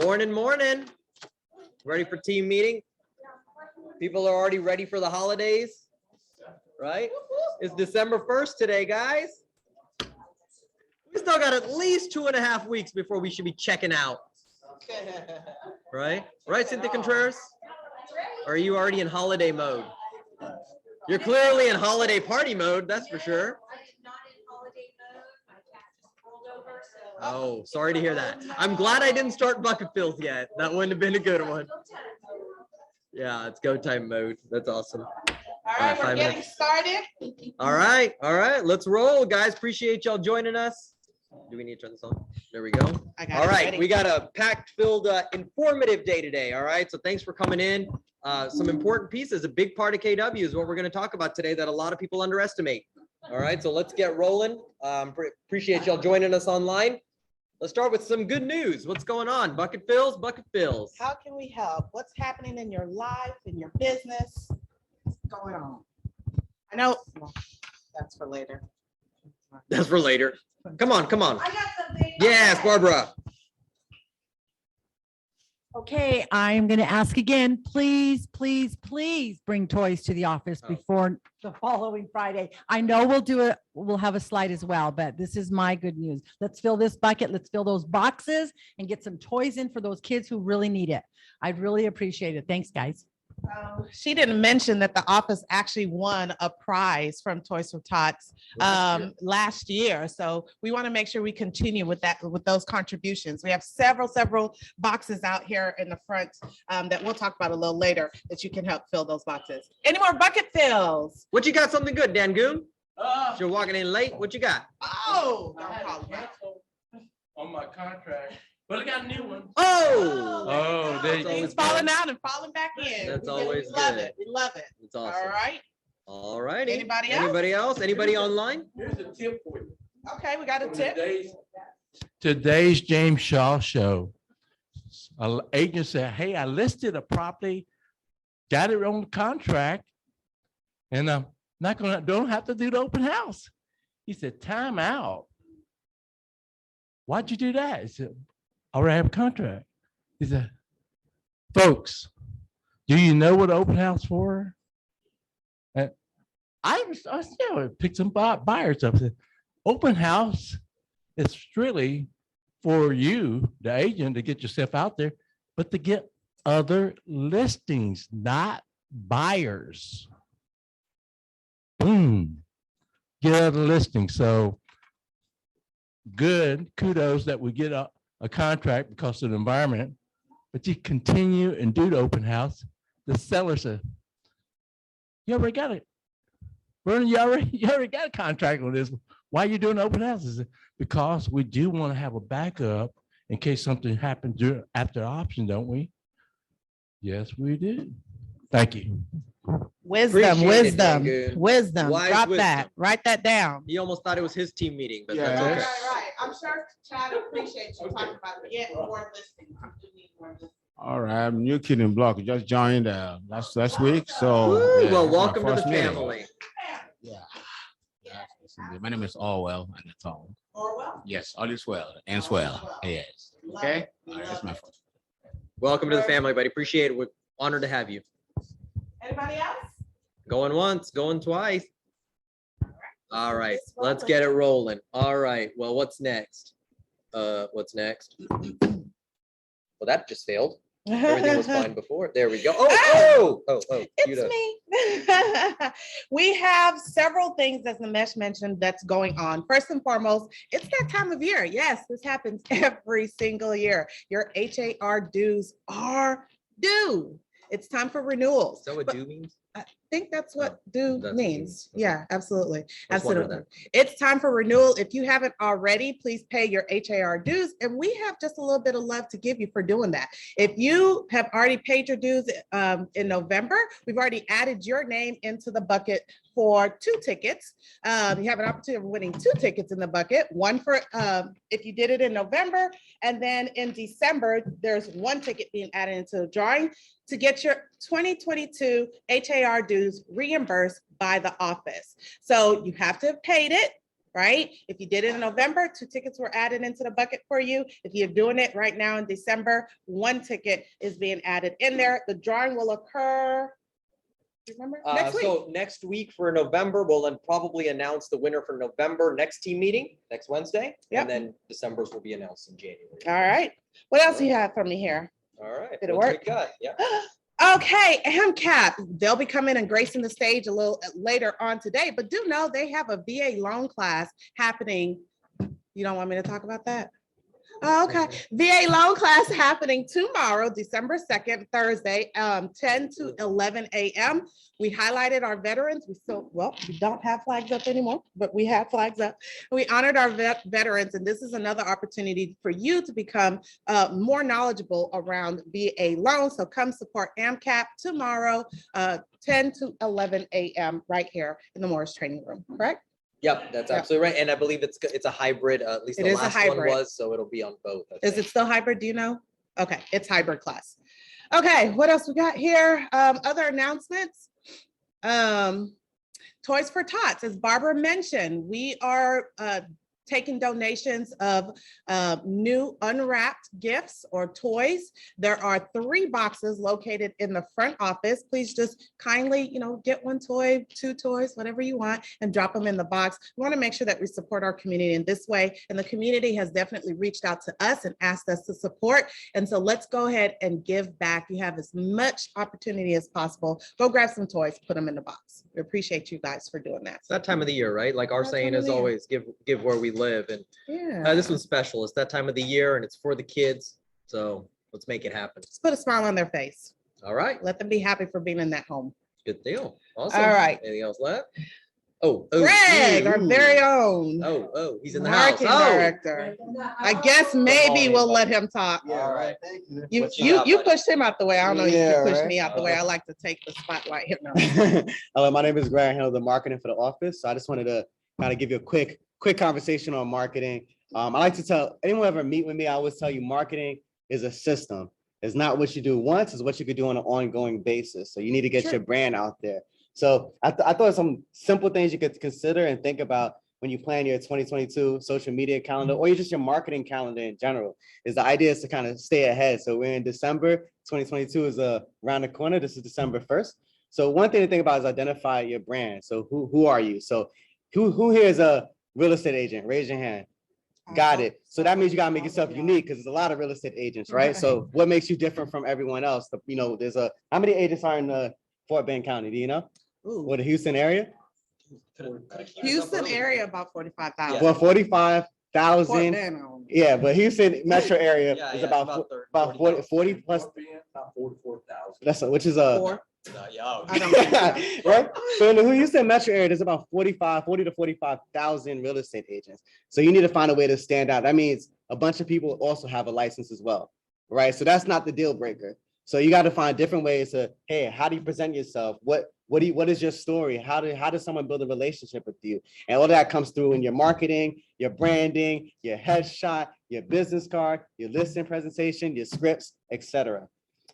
Morning, morning. Ready for team meeting? People are already ready for the holidays, right? It's December 1st today, guys. We still got at least 2.5 weeks before we should be checking out. Right? Right, Cynthia Contreras? Or are you already in holiday mode? You're clearly in holiday party mode, that's for sure. Oh, sorry to hear that. I'm glad I didn't start bucket fills yet. That wouldn't have been a good one. Yeah, it's go time mode. That's awesome. All right, we're getting started. All right, let's roll, guys. Appreciate y'all joining us. Do we need to turn this on? There we go. All right, we got a packed, filled, informative day today. All right, so thanks for coming in. Some important pieces. A big part of KW is what we're going to talk about today that a lot of people underestimate. All right, so let's get rolling. Appreciate y'all joining us online. Let's start with some good news. What's going on? Bucket fills, bucket fills. How can we help? What's happening in your life, in your business? What's going on? I know that's for later. That's for later. Come on. I got something. Yes, Barbara. Okay, I'm going to ask again, please bring toys to the office before the following Friday. I know we'll have a slide as well, but this is my good news. Let's fill this bucket, let's fill those boxes and get some toys in for those kids who really need it. I'd really appreciate it. Thanks, guys. She didn't mention that the office actually won a prize from Toys for Tots last year. So we want to make sure we continue with that, with those contributions. We have several boxes out here in the front that we'll talk about a little later that you can help fill those boxes. Any more bucket fills? What you got? Something good, Dan Goon? You're walking in late. What you got? Oh, on my contract, but I got a new one. Oh, things falling out and falling back in. That's We always love good. it. We love it. It's awesome. All right. All righty. Anybody else? Anybody else? Anybody online? Here's a tip for you. Okay, we got a tip. Today's James Shaw show. An agent said, hey, I listed a property, got it on the contract, and I'm don't have to do the open house. He said, time out. Why'd you do that? He said, I already have a contract. He said, folks, do you know what open house for? And I still picked some buyers up. Said, open house is really for you, the agent, to get yourself out there, but to get other listings, not buyers. Boom, get other listings. So good, kudos that we get a contract because of the environment, but you continue and do the open house. The seller said, you already got it. Vernon, you already got a contract on this. Why are you doing open houses? Because we do want to have a backup in case something happens after the option, don't we? Yes, we do. Thank you. Wisdom. Wise Drop wisdom. that. Write that down. He almost thought it was his team meeting, but Yeah. that's okay. Right. I'm sure Chad appreciates you talking about getting more listings. I do need more listings. All right, I'm New Kid in Block. Just joined last week, so Woo, yeah, well, that's my welcome to the first meeting. family. Yeah. My name is Orwell and that's all. Orwell? Yes, all is well and well. Yes. Okay. All right, that's my first. Welcome to the family, buddy. Appreciate it. We're honored to have you. Anybody else? Going once, going twice. All right, let's get it rolling. All right, well, what's next? What's next? Well, that just failed. Everything was fine before. There we go. Oh. It's me. We have several things, as Namesh mentioned, that's going on. First and foremost, it's that time of year. Yes, this happens every single year. Your HAR dues are due. It's time for renewals. Is that what But do means? I think that's what due That's what it means. means. Okay. Yeah, absolutely. I was wondering Absolutely. It's time for renewal. If you haven't already, please pay your HAR dues. And we have just a little bit of love to give you for doing that. If you have already paid your dues in November, we've already added your name into the bucket for 2 tickets. You have an opportunity of winning 2 tickets in the bucket. One for if you did it in November, and then in December, there's 1 ticket being added into the drawing to get your 2022 HAR dues reimbursed by the office. So you have to have paid it, right? If you did it in November, 2 tickets were added into the bucket for you. If you're doing it right now in December, 1 ticket is being added in there. The drawing will occur, remember, next week. So next week for November, we'll then probably announce the winner for November next team meeting, next Wednesday. Yep. And then December's will be announced in January. All right. What else you have for me here? All right. Did it what do work? we got? Yeah. Okay, MCAP, they'll be coming and gracing the stage a little later on today, but do know they have a VA loan class happening. You don't want me to talk about that? Oh, okay, VA loan class happening tomorrow, December 2nd, Thursday, 10 to 11 a.m. We highlighted our veterans. We don't have flags up anymore, but we have flags up. We honored our veterans, and this is another opportunity for you to become more knowledgeable around VA loans. So come support AMCAP tomorrow, 10 to 11 a.m. right here in the Morris Training Room, correct? Yep, that's Yep. absolutely right. And I believe it's a hybrid, at least It the is a last one hybrid. was, so it'll be on both. I Is think. it still hybrid? Do you know? Okay, it's hybrid class. Okay, what else we got here? Other announcements. Toys for Tots, as Barbara mentioned, we are taking donations of new unwrapped gifts or toys. There are 3 boxes located in the front office. Please just kindly, get 1 toy, 2 toys, whatever you want, and drop them in the box. We want to make sure that we support our community in this way. And the community has definitely reached out to us and asked us to support. And so let's go ahead and give back. You have as much opportunity as possible. Go grab some toys, put them in the box. We appreciate you guys for doing that. It's that time of the year, right? Like our That saying time of is the year. always give where we live. And Yeah. this one's special. It's that time of the year and it's for the kids. So let's make it happen. Just put a smile on their face. All right. Let them be happy for being in that home. Good deal. Awesome. All right. Anything else left? Oh, Greg, our ooh. very own He's in the house. marketing Oh, director. I guess maybe we'll let him talk. all right. Thank you. You What you got, you buddy? pushed him out the way. I don't know if you Yeah, pushed right. me out the way. I like to take the spotlight. No. Hello, my name is Greg. I handle the marketing for the office. So I just wanted to kind of give you a quick conversation on marketing. I like to tell anyone ever meet with me, I always tell you marketing is a system. It's not what you do once, it's what you could do on an ongoing basis. So you need to get Sure. your brand out there. So I thought some simple things you could consider and think about when you plan your 2022 social media calendar or just your marketing calendar in general. Is the idea is to kind of stay ahead. So we're in December, 2022 is around the corner. This is December 1st. So one thing to think about is identify your brand. So who are you? So who here is a real estate agent? Raise your hand. Got it. So that means you gotta make yourself unique because there's a lot of real estate agents, right? So what makes you different from everyone else? There's how many agents are in Fort Bend County? Do you know? Ooh. Or the Houston area? Houston area, about 45,000. Well, 45,000. Yeah, but Houston metro area is about 40 plus. That's which is Four. I don't know. right. So in the Houston metro area, there's about 40 to 45,000 real estate agents. So you need to find a way to stand out. That means a bunch of people also have a license as well, right? So that's not the deal breaker. So you got to find different ways to, hey, how do you present yourself? What is your story? How does someone build a relationship with you? And all that comes through in your marketing, your branding, your headshot, your business card, your listing presentation, your scripts, etc.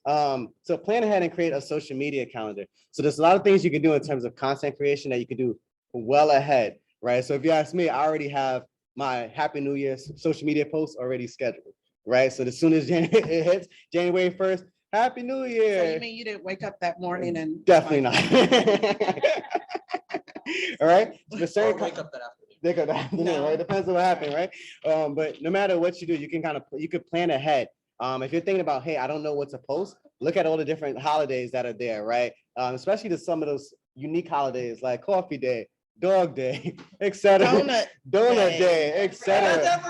So plan ahead and create a social media calendar. So there's a lot of things you can do in terms of content creation that you can do well ahead, right? So if you ask me, I already have my Happy New Year social media posts already scheduled, right? So as soon as it hits January 1st, Happy New So Year. you mean you didn't wake up that morning and? Definitely not. All right. But certain Wake up that afternoon. They could afternoon, No. right? Depends on what happened, right? But no matter what you do, you can you could plan ahead. If you're thinking about, hey, I don't know what to post, look at all the different holidays that are there, right? Especially some of those unique holidays like Coffee Day, Dog Day, etc. Day. Donut Day, etc.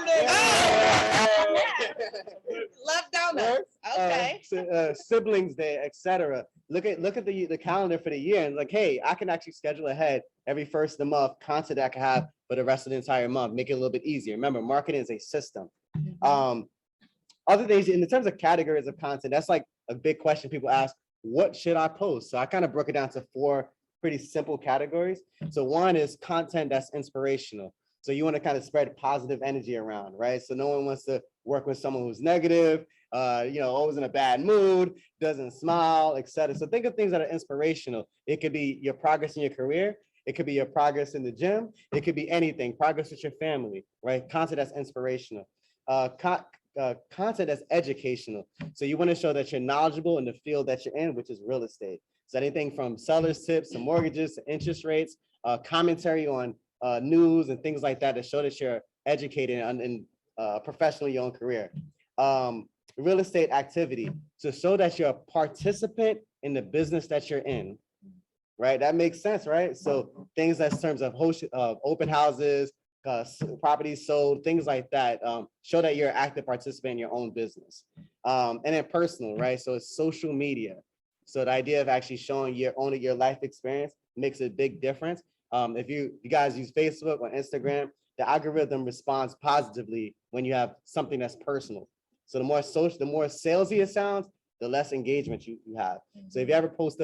Love donuts. Okay. Siblings Day, etc. Look at the calendar for the year and like, hey, I can actually schedule ahead every first of the month content that I can have for the rest of the entire month, make it a little bit easier. Remember, marketing is a system. Other things in terms of categories of content, that's like a big question people ask, what should I post? So I kind of broke it down to 4 pretty simple categories. So one is content that's inspirational. So you want to kind of spread positive energy around, right? So no one wants to work with someone who's negative, always in a bad mood, doesn't smile, etc. So think of things that are inspirational. It could be your progress in your career. It could be your progress in the gym. It could be anything, progress with your family, right? Content that's inspirational. Content that's educational. So you want to show that you're knowledgeable in the field that you're in, which is real estate. So anything from seller's tips to mortgages to interest rates, commentary on news and things like that to show that you're educated and professional in your own career. Real estate activity to show that you're a participant in the business that you're in, right? That makes sense, right? So things that's terms of open houses, properties sold, things like that, show that you're an active participant in your own business. And then personal, right? So it's social media. So the idea of actually showing your life experience makes a big difference. If you guys use Facebook or Instagram, the algorithm responds positively when you have something that's personal. So the more salesy it sounds, the less engagement you have. So if you ever post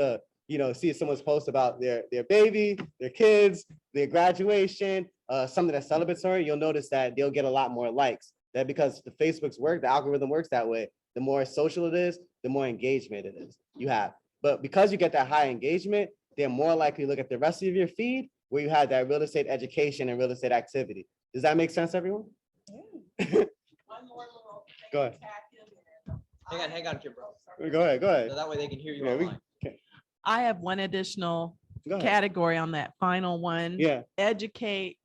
see someone's post about their baby, their kids, their graduation, something that's celebratory, you'll notice that they'll get a lot more likes. That because the the algorithm works that way. The more social it is, the more engagement it is you have. But because you get that high engagement, they're more likely to look at the rest of your feed where you have that real estate education and real estate activity. Does that make sense, everyone? One more little thing Go ahead. to tap in there. Hang on, Kimber. Go ahead. So that way they can hear you Yeah, online. I have one additional Go ahead. category on that final one. Yeah. Educate,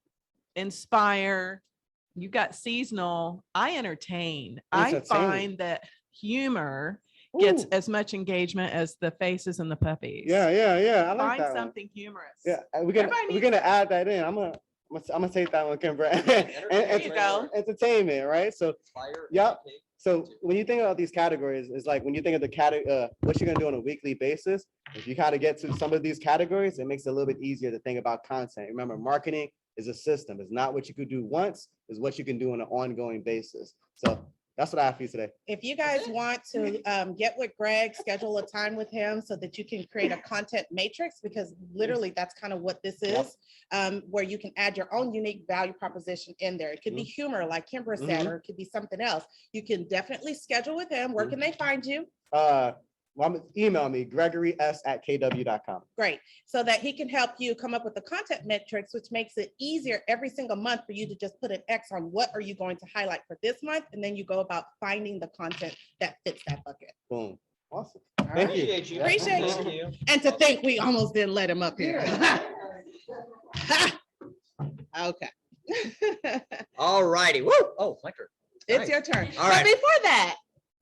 inspire. You got seasonal. I entertain. I Entertain. find that humor gets Ooh. as much engagement as the faces and the puppies. Yeah. I like Find that one. something humorous. Yeah, we're Everybody gonna add that in. I'm gonna take that one, Kimber. There you go. Entertainment, right? So Fire, Yep. educate. So when you think about these categories, it's like when you think of the what you're gonna do on a weekly basis, if you kind of get to some of these categories, it makes it a little bit easier to think about content. Remember, marketing is a system. It's not what you could do once, it's what you can do on an ongoing basis. So that's what I have for you today. If you guys want to get with Greg, schedule a time with him so that you can create a content matrix, because literally that's kind of what this is, where you can add your own unique value proposition in there. It could be humor, like Kimber said, or it could be something else. You can definitely schedule with him. Where can they find you? Email me, gregory.s@kw.com. Great. So that he can help you come up with the content metrics, which makes it easier every single month for you to just put an X on what are you going to highlight for this month. And then you go about finding the content that fits that bucket. Boom. Awesome. All Thank right. you. Appreciate you. Appreciate Thank you. And to think we almost didn't let him up here. Okay. All righty. Woo. Oh, my turn. It's Nice. your turn. All But right. before that,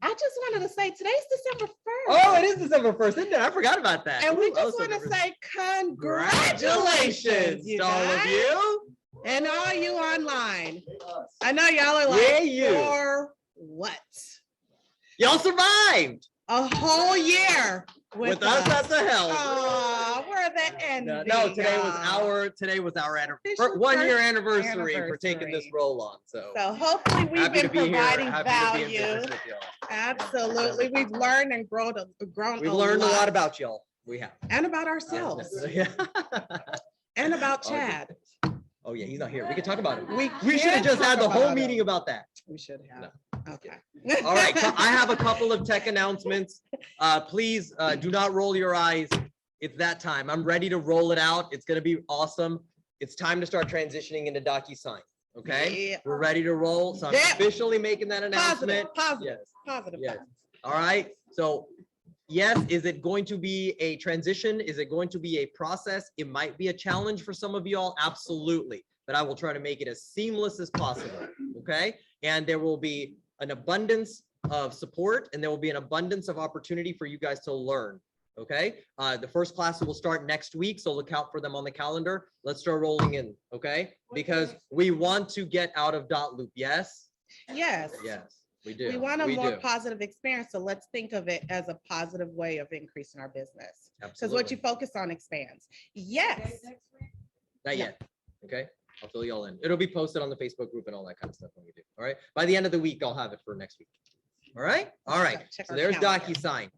I just wanted to say today's December 1st. Oh, it is December 1st, isn't it? I forgot about that. And we Ooh, just oh, want to December 1st. say congratulations, you to all of guys, you. and all you online. I know y'all are like, Yeah, you. for what? Y'all survived A whole year with us at the helm. Oh, we're the end. No, today was our Official 1 year first anniversary for taking this anniversary. role on. So So hopefully we've happy to been be here. providing Happy to be in value. business with y'all. Absolutely. We've learned and grown. We've learned a lot about y'all. We have. And about ourselves Yeah. and about Oh, Chad. Oh yeah, he's not here. We can talk about it. We We should have can just had the talk whole about meeting it. about that. We should have. Okay. All right, so I have a couple of tech announcements. Please do not roll your eyes. It's that time. I'm ready to roll it out. It's gonna be awesome. It's time to start transitioning into DocuSign. Okay, Yeah. we're ready to roll. So I'm Yeah. officially making that announcement. Positive, Yes. positive. Yes. All right. So yes, is it going to be a transition? Is it going to be a process? It might be a challenge for some of y'all. Absolutely. But I will try to make it as seamless as possible. Okay. And there will be an abundance of support and there will be an abundance of opportunity for you guys to learn. Okay. The first class will start next week. So look out for them on the calendar. Let's start rolling in. Okay. Because we want to get out of dot loop. Yes. Yes. Yes, we do. We want a more do. positive experience. So let's think of it as a positive way of increasing our business. Because what Absolutely. you focus on expands. Yes. Not yet. Okay. I'll fill you all in. It'll be posted on the Facebook group and all that kind of stuff when we do. All right. By the end of the week, I'll have it for next week. All right. All right. Check So our there's calendar. DocuSign.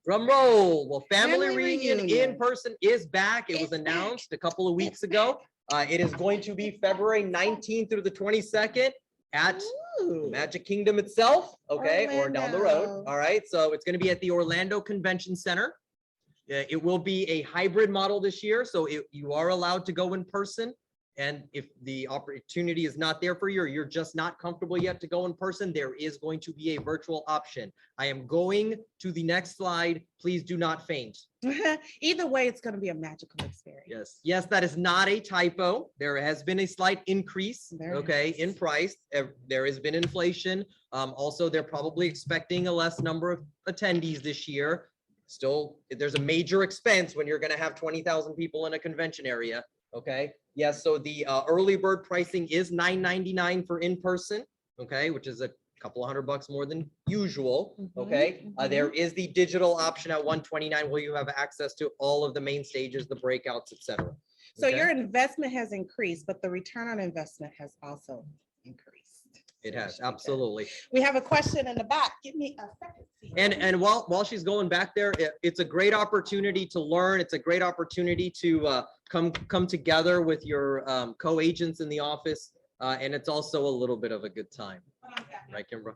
Drum roll. Well, family Family reunion reunion. in person is back. It was It's back. announced a couple of weeks ago. It is going to be February 19th through the 22nd at the Ooh. Magic Kingdom itself. Okay. Or down the road. Orlando. All right. So it's going to be at the Orlando Convention Center. It will be a hybrid model this year, so you are allowed to go in person. And if the opportunity is not there for you, or you're just not comfortable yet to go in person, there is going to be a virtual option. I am going to the next slide. Please do not faint. Either way, it's going to be a magical experience. Yes, yes, that is not a typo. There has been a slight increase, There okay, is. in price. There has been inflation. Also, they're probably expecting a less number of attendees this year. Still, there's a major expense when you're going to have 20,000 people in a convention area. Okay, yes, so the early bird pricing is $9.99 for in-person, okay, which is a couple of $100 more than usual, okay? There is the digital option at $129 where you have access to all of the main stages, the breakouts, etc. So Okay. your investment has increased, but the return on investment has also increased. It So has, should be good. absolutely. We have a question in the back. Give me a second. Tia. And while she's going back there, it's a great opportunity to learn. It's a great opportunity to come together with your co-agents in the office. And it's also a little bit of a good time, right, Kimbra?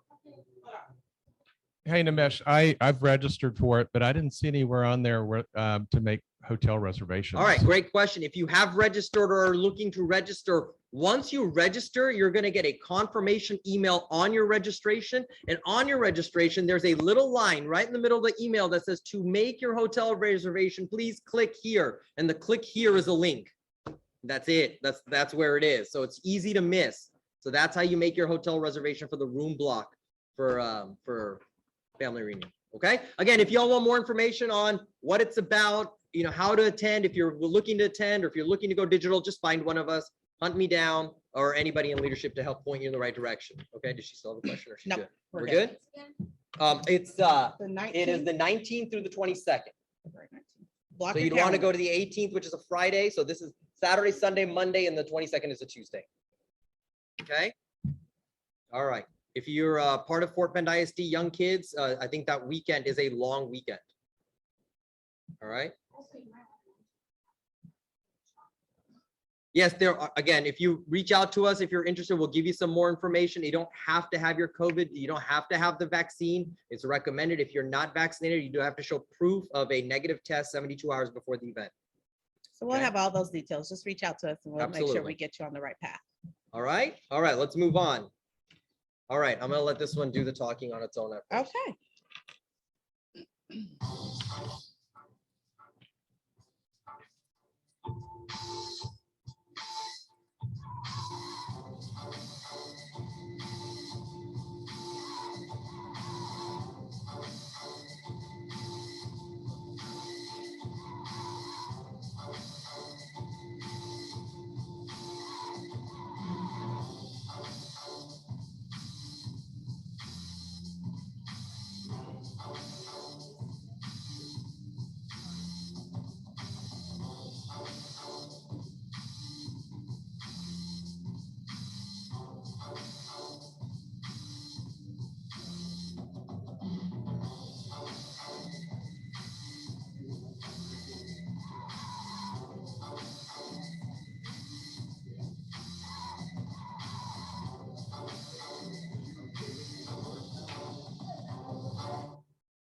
Hey, Nimesh, I've registered for it, but I didn't see anywhere on there where, to make hotel reservations. All right, great question. If you have registered or are looking to register, once you register, you're going to get a confirmation email on your registration. And on your registration, there's a little line right in the middle of the email that says, to make your hotel reservation, please click here. And the click here is a link. That's it. That's where it is. So it's easy to miss. So that's how you make your hotel reservation for the room block for family reunion. Okay. Again, if y'all want more information on what it's about, you know, how to attend, if you're looking to attend or if you're looking to go digital, just find one of us, hunt me down, or anybody in leadership to help point you in the right direction. Okay. Does she still have a question or she's Nope, good? we're We're good. good? It's The it is 19th. the 19th through the 22nd. Block So your you'd want to go calendar. to the 18th, which is a Friday. So this is Saturday, Sunday, Monday, and the 22nd is a Tuesday. Okay. All right. If you're part of Fort Bend ISD Young Kids, I think that weekend is a long weekend. All right. Yes, there are, again, if you reach out to us, if you're interested, we'll give you some more information. You don't have to have your COVID. You don't have to have the vaccine. It's recommended. If you're not vaccinated, you do have to show proof of a negative test 72 hours before the event. So we'll Okay. have all those details. Just reach out to us and we'll make sure Absolutely. we get you on the right path. All right. All right. Let's move on. All right. I'm going to let this one do the talking on its own. at first. Okay.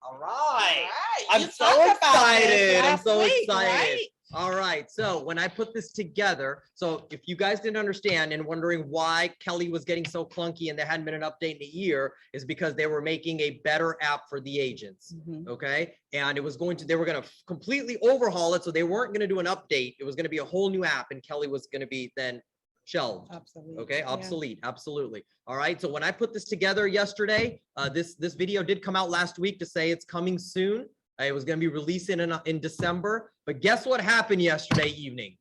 All right. Right, I'm you so talked about this excited. I'm last so week, excited. right? All right. So when I put this together, so if you guys didn't understand and wondering why Kelly was getting so clunky and there hadn't been an update in a year, is because they were making a better app for the agents. Mhm. Okay. And it was they were going to completely overhaul it. So they weren't going to do an update. It was going to be a whole new app and Kelly was going to be then shelved. Absolutely. Okay, Yeah. obsolete, absolutely. All right, so when I put this together yesterday, this video did come out last week to say it's coming soon. It was going to be released in December, but guess what happened yesterday evening?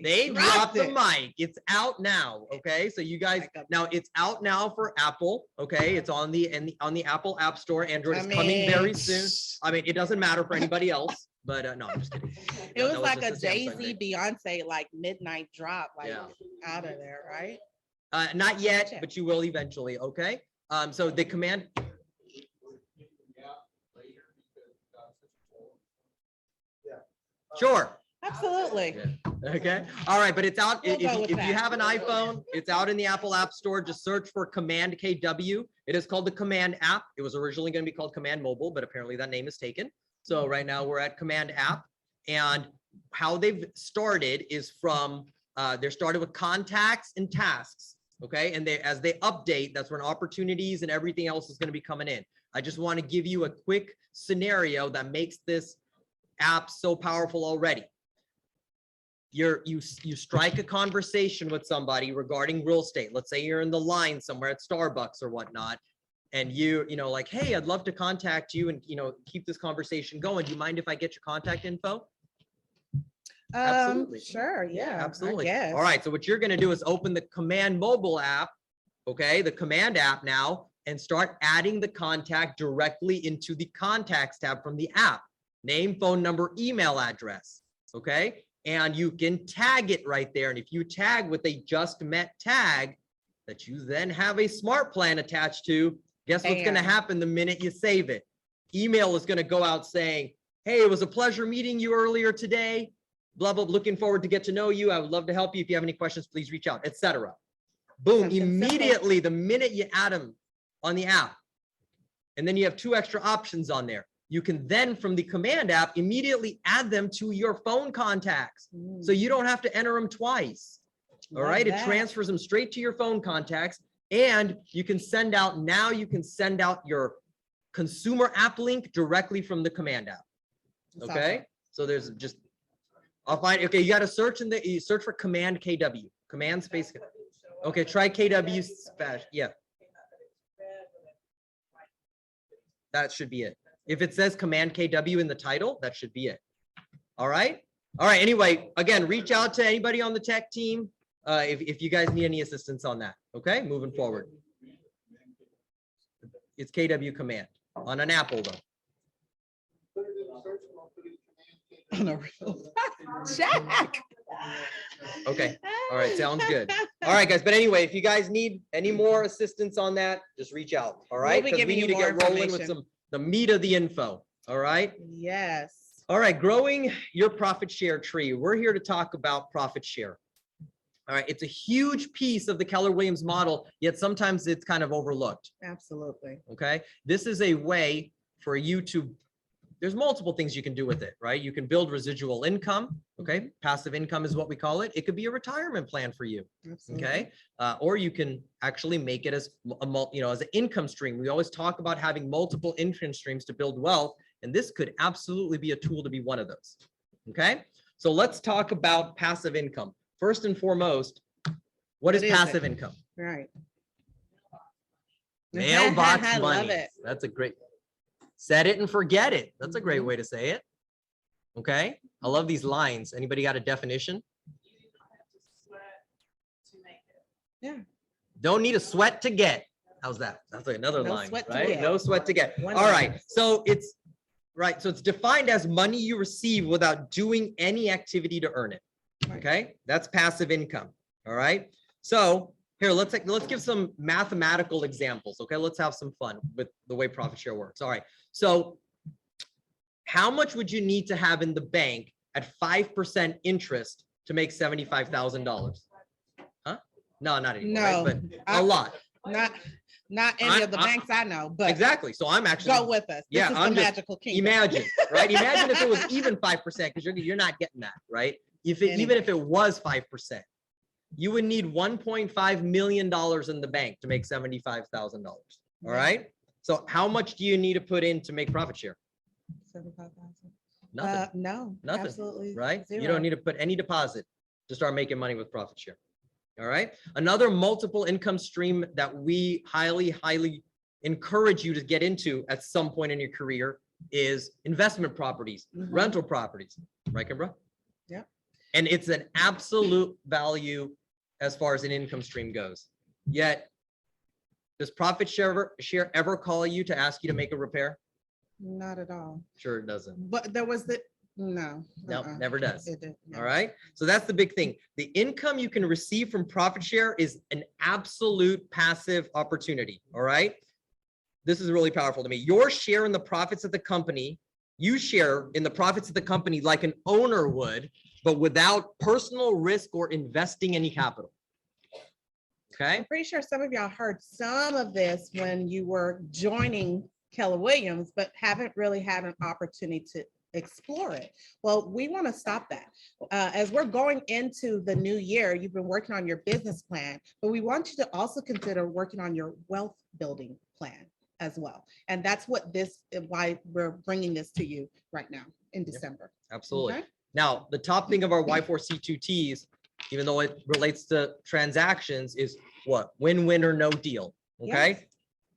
They dropped the it. mic. It's out now. Okay, so you guys now it's out now for Apple. Okay, it's on the Apple App Store. Android is coming very soon. I mean, it doesn't matter for anybody else, but no, I'm just kidding. It was That like a just Samsung Jay-Z thing. Beyonce like midnight drop, like Yeah. out of there, right? Not yet, Check. but you will eventually. Okay. So the command. Sure. Absolutely. Okay. All right. But it's out. We'll If go you with if you that. have an iPhone, it's out in the Apple App Store. Just search for Command KW. It is called the Command app. It was originally going to be called Command Mobile, but apparently that name is taken. So right now we're at Command App, and how they've started is from, they're started with contacts and tasks. Okay, and as they update, that's when opportunities and everything else is going to be coming in. I just want to give you a quick scenario that makes this app so powerful already. You strike a conversation with somebody regarding real estate. Let's say you're in the line somewhere at Starbucks or whatnot, and you know, like, hey, I'd love to contact you and, you know, keep this conversation going. Do you mind if I get your contact info? Absolutely. Sure, yeah. Absolutely. I guess. All right. So what you're going to do is open the Command mobile app, okay, the Command app now, and start adding the contact directly into the contacts tab from the app. Name, phone number, email address, okay? And you can tag it right there. And if you tag with a just met tag that you then have a smart plan attached to, guess what's going to Bam. happen the minute you save it? Email is going to go out saying, hey, it was a pleasure meeting you earlier today. Blah, blah, looking forward to get to know you. I would love to help you. If you have any questions, please reach out, etc. Boom, Something simple. immediately the minute you add them on the app. And then you have 2 extra options on there. You can then, from the Command app, immediately add them to your phone contacts. So you don't have to enter them twice. All Love right, it that. transfers them straight to your phone contacts, and you can send out, now you can send out your consumer app link directly from the Command app. That's Okay, awesome. so there's just, I'll find, okay, you got to search in the, you search for Command KW, Command space. Okay, try KW spash, yeah. That should be it. If it says Command KW in the title, that should be it. All right. All right. Anyway, again, reach out to anybody on the tech team if you guys need any assistance on that. Okay, moving forward. It's KW Command on an Apple though. On a real- Jack. Okay. All right. Sounds good. All right, guys. But anyway, if you guys need any more assistance on that, just reach out. All right. be Because we giving you need to more get rolling with information. the meat of the info. All right. Yes. All right, growing your profit share tree. We're here to talk about profit share. All right, it's a huge piece of the Keller Williams model, yet sometimes it's kind of overlooked. Absolutely. Okay, this is a way for you to, there's multiple things you can do with it, right? You can build residual income. Okay, passive income is what we call it. It could be a retirement plan for you. Absolutely. Okay, or you can actually make it as as an income stream. We always talk about having multiple income streams to build wealth, and this could absolutely be a tool to be one of those. Okay, so let's talk about passive income. First and foremost, what is What is passive it? income? Right. Mailbox I love money. it. That's a great, set it and forget it. That's a great Mhm. way to say it. Okay, I love these lines. Anybody got a definition? Yeah. Don't need a sweat to get. How's that? That's like another No line, sweat to right? get. No sweat to get. One All line. right. So it's right. So it's defined as money you receive without doing any activity to earn it. Right. Okay. That's passive income. All right. So here, let's give some mathematical examples. Okay. Let's have some fun with the way profit share works. All right. So how much would you need to have in the bank at 5% interest to make $75,000? Huh? No, not anymore. No, Right? But I- a lot. Not any of the I- banks I know, but Exactly. So I'm actually go with us. This yeah, is I'm the just- magical kingdom. imagine, right? Imagine if it was even 5%, because you're not getting that, right? Even if it was 5%, you would need $1.5 million in the bank to make $75,000. All right. So how much do you need to put in to make profit share? 75,000. Nothing, No, Nothing, absolutely. right? You zero. don't need to put any deposit to start making money with profit share. All right. Another multiple income stream that we highly encourage you to get into at some point in your career is investment properties, Mhm. rental properties, right, Kimbra? Yeah. And it's an absolute value as far as an income stream goes. Yet, does profit share ever call you to ask you to make a repair? Not at all. Sure, it doesn't. But there was no. No, never does. It did, no. All right. So that's the big thing. The income you can receive from profit share is an absolute passive opportunity. All right. This is really powerful to me. Your share in the profits of the company, you share in the profits of the company like an owner would, but without personal risk or investing any capital. Okay. I'm pretty sure some of y'all heard some of this when you were joining Keller Williams, but haven't really had an opportunity to explore it. Well, we want to stop that. As we're going into the new year, you've been working on your business plan, but we want you to also consider working on your wealth building plan as well. And that's what why we're bringing this to you right now in December. Absolutely. Okay. Now, the top thing of our Y4C2Ts, even though it relates to transactions, is what? Win-win or no deal. Okay. Yes.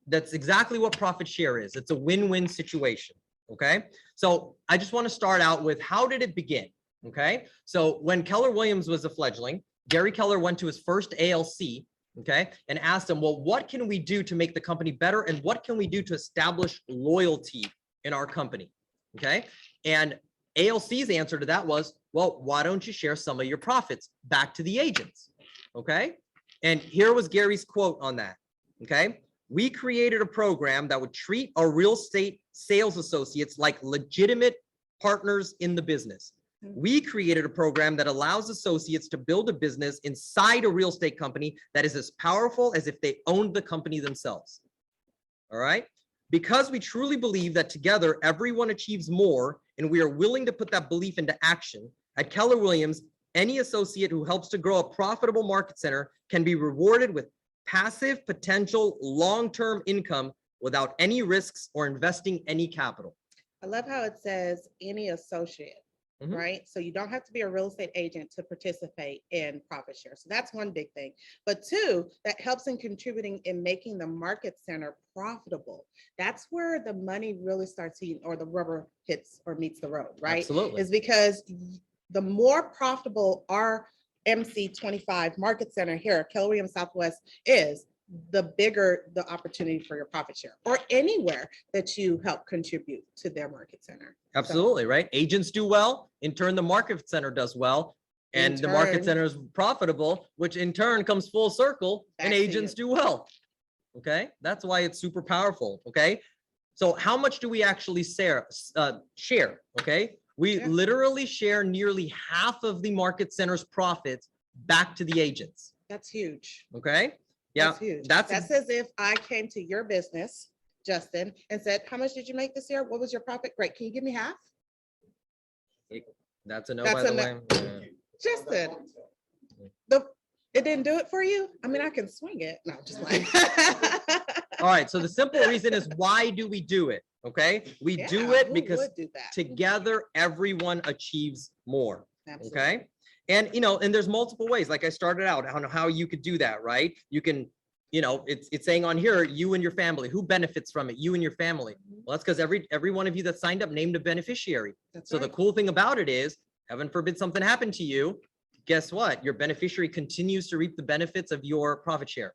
That's exactly what profit share is. It's a win-win situation. Okay. So I just want to start out with, how did it begin? Okay. So when Keller Williams was a fledgling, Gary Keller went to his first ALC, okay, and asked him, well, what can we do to make the company better? And what can we do to establish loyalty in our company? Okay. And ALC's answer to that was, well, why don't you share some of your profits back to the agents? Okay. And here was Gary's quote on that. Okay. We created a program that would treat our real estate sales associates like legitimate partners in the business. We created a program that allows associates to build a business inside a real estate company that is as powerful as if they owned the company themselves. All right. Because we truly believe that together everyone achieves more, and we are willing to put that belief into action, at Keller Williams, any associate who helps to grow a profitable market center can be rewarded with passive potential long-term income without any risks or investing any capital. I love how it says any associate, Mhm. right? So you don't have to be a real estate agent to participate in profit share. So that's one big thing. But two, that helps in contributing in making the market center profitable. That's where the money really starts hitting, or the rubber hits or meets the road, right? Absolutely. Is because the more profitable our MC25 market center here, Keller Williams Southwest, is, the bigger the opportunity for your profit share, or anywhere that you help contribute to their market center. Absolutely, right? Agents do well, in turn, the market center does well, In and the market turn- center is profitable, which in turn comes full circle, and Back to agents you. do well. Okay, that's why it's super powerful. Okay, so how much do we actually share? Okay, we Yeah. literally share nearly half of the market center's profits back to the agents. That's huge. Okay, yeah, That's huge. that's That's as if I came to your business, Justin, and said, how much did you make this year? What was your profit? Great. Can you give me half? that's a no, That's by a the no. way. Yeah. Justin, it didn't do it for you? I mean, I can swing it. No, just like. All right, so the simple reason is, why do we do it? Okay, we do Yeah, it who because would do that? together everyone achieves more. Absolutely. Okay, and and there's multiple ways, like I started out on how you could do that, right? You can, it's saying on here, you and your family, who benefits from it? You and your family. Well, that's because every one of you that signed up named a beneficiary. That's So the right. cool thing about it is, heaven forbid something happened to you, guess what? Your beneficiary continues to reap the benefits of your profit share.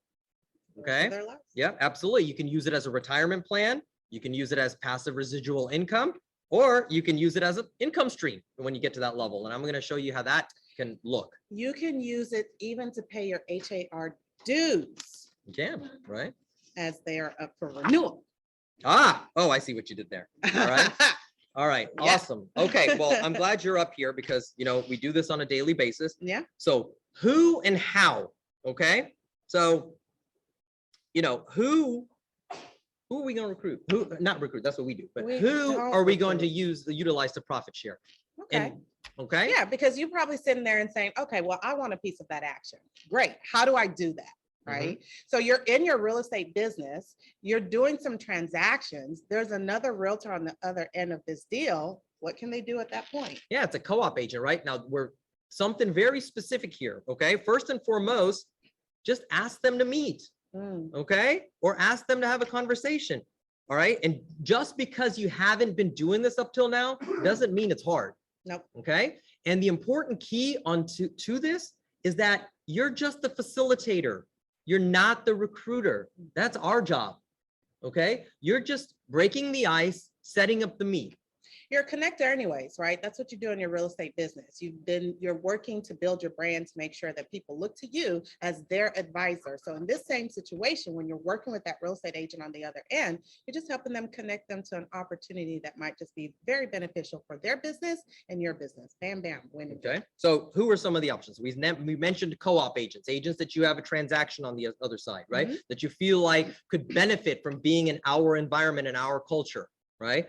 Rest of Okay. their lives. Yeah, absolutely. You can use it as a retirement plan. You can use it as passive residual income, or you can use it as an income stream when you get to that level. And I'm going to show you how that can look. You can use it even to pay your HAR dues You can, right? as they are up for renewal. Oh, I see what you did there. All right. All right. Yeah. Awesome. Okay. Well, I'm glad you're up here because, we do this on a daily basis. Yeah. So who and how, okay? So, who are we going to recruit? Who, not recruit, that's what we do, but We who don't are we going to recruit. utilize the profit share? Okay. And, okay? Yeah, because you're probably sitting there and saying, okay, well, I want a piece of that action. Great. How do I do that? Right? So you're in your real estate business, you're doing some transactions. There's another realtor on the other end of this deal. What can they do at that point? Yeah, it's a co-op agent, right? Now, we're something very specific here, okay? First and foremost, just ask them to meet. Mm, Okay, or ask them to have a conversation. All right, and just because you haven't been doing this up till now doesn't mean it's hard. Nope. Okay, and the important key to this is that you're just the facilitator. You're not the recruiter. That's our job. Okay, you're just breaking the ice, setting up the meet. You're a connector anyways, right? That's what you do in your real estate business. You're working to build your brand to make sure that people look to you as their advisor. So in this same situation, when you're working with that real estate agent on the other end, you're just helping them connect them to an opportunity that might just be very beneficial for their business and your business. Bam, bam, win. Okay, so who are some of the options? We mentioned co-op agents, agents that you have a transaction on the other side, right? That you feel like could benefit from being in our environment and our culture, right?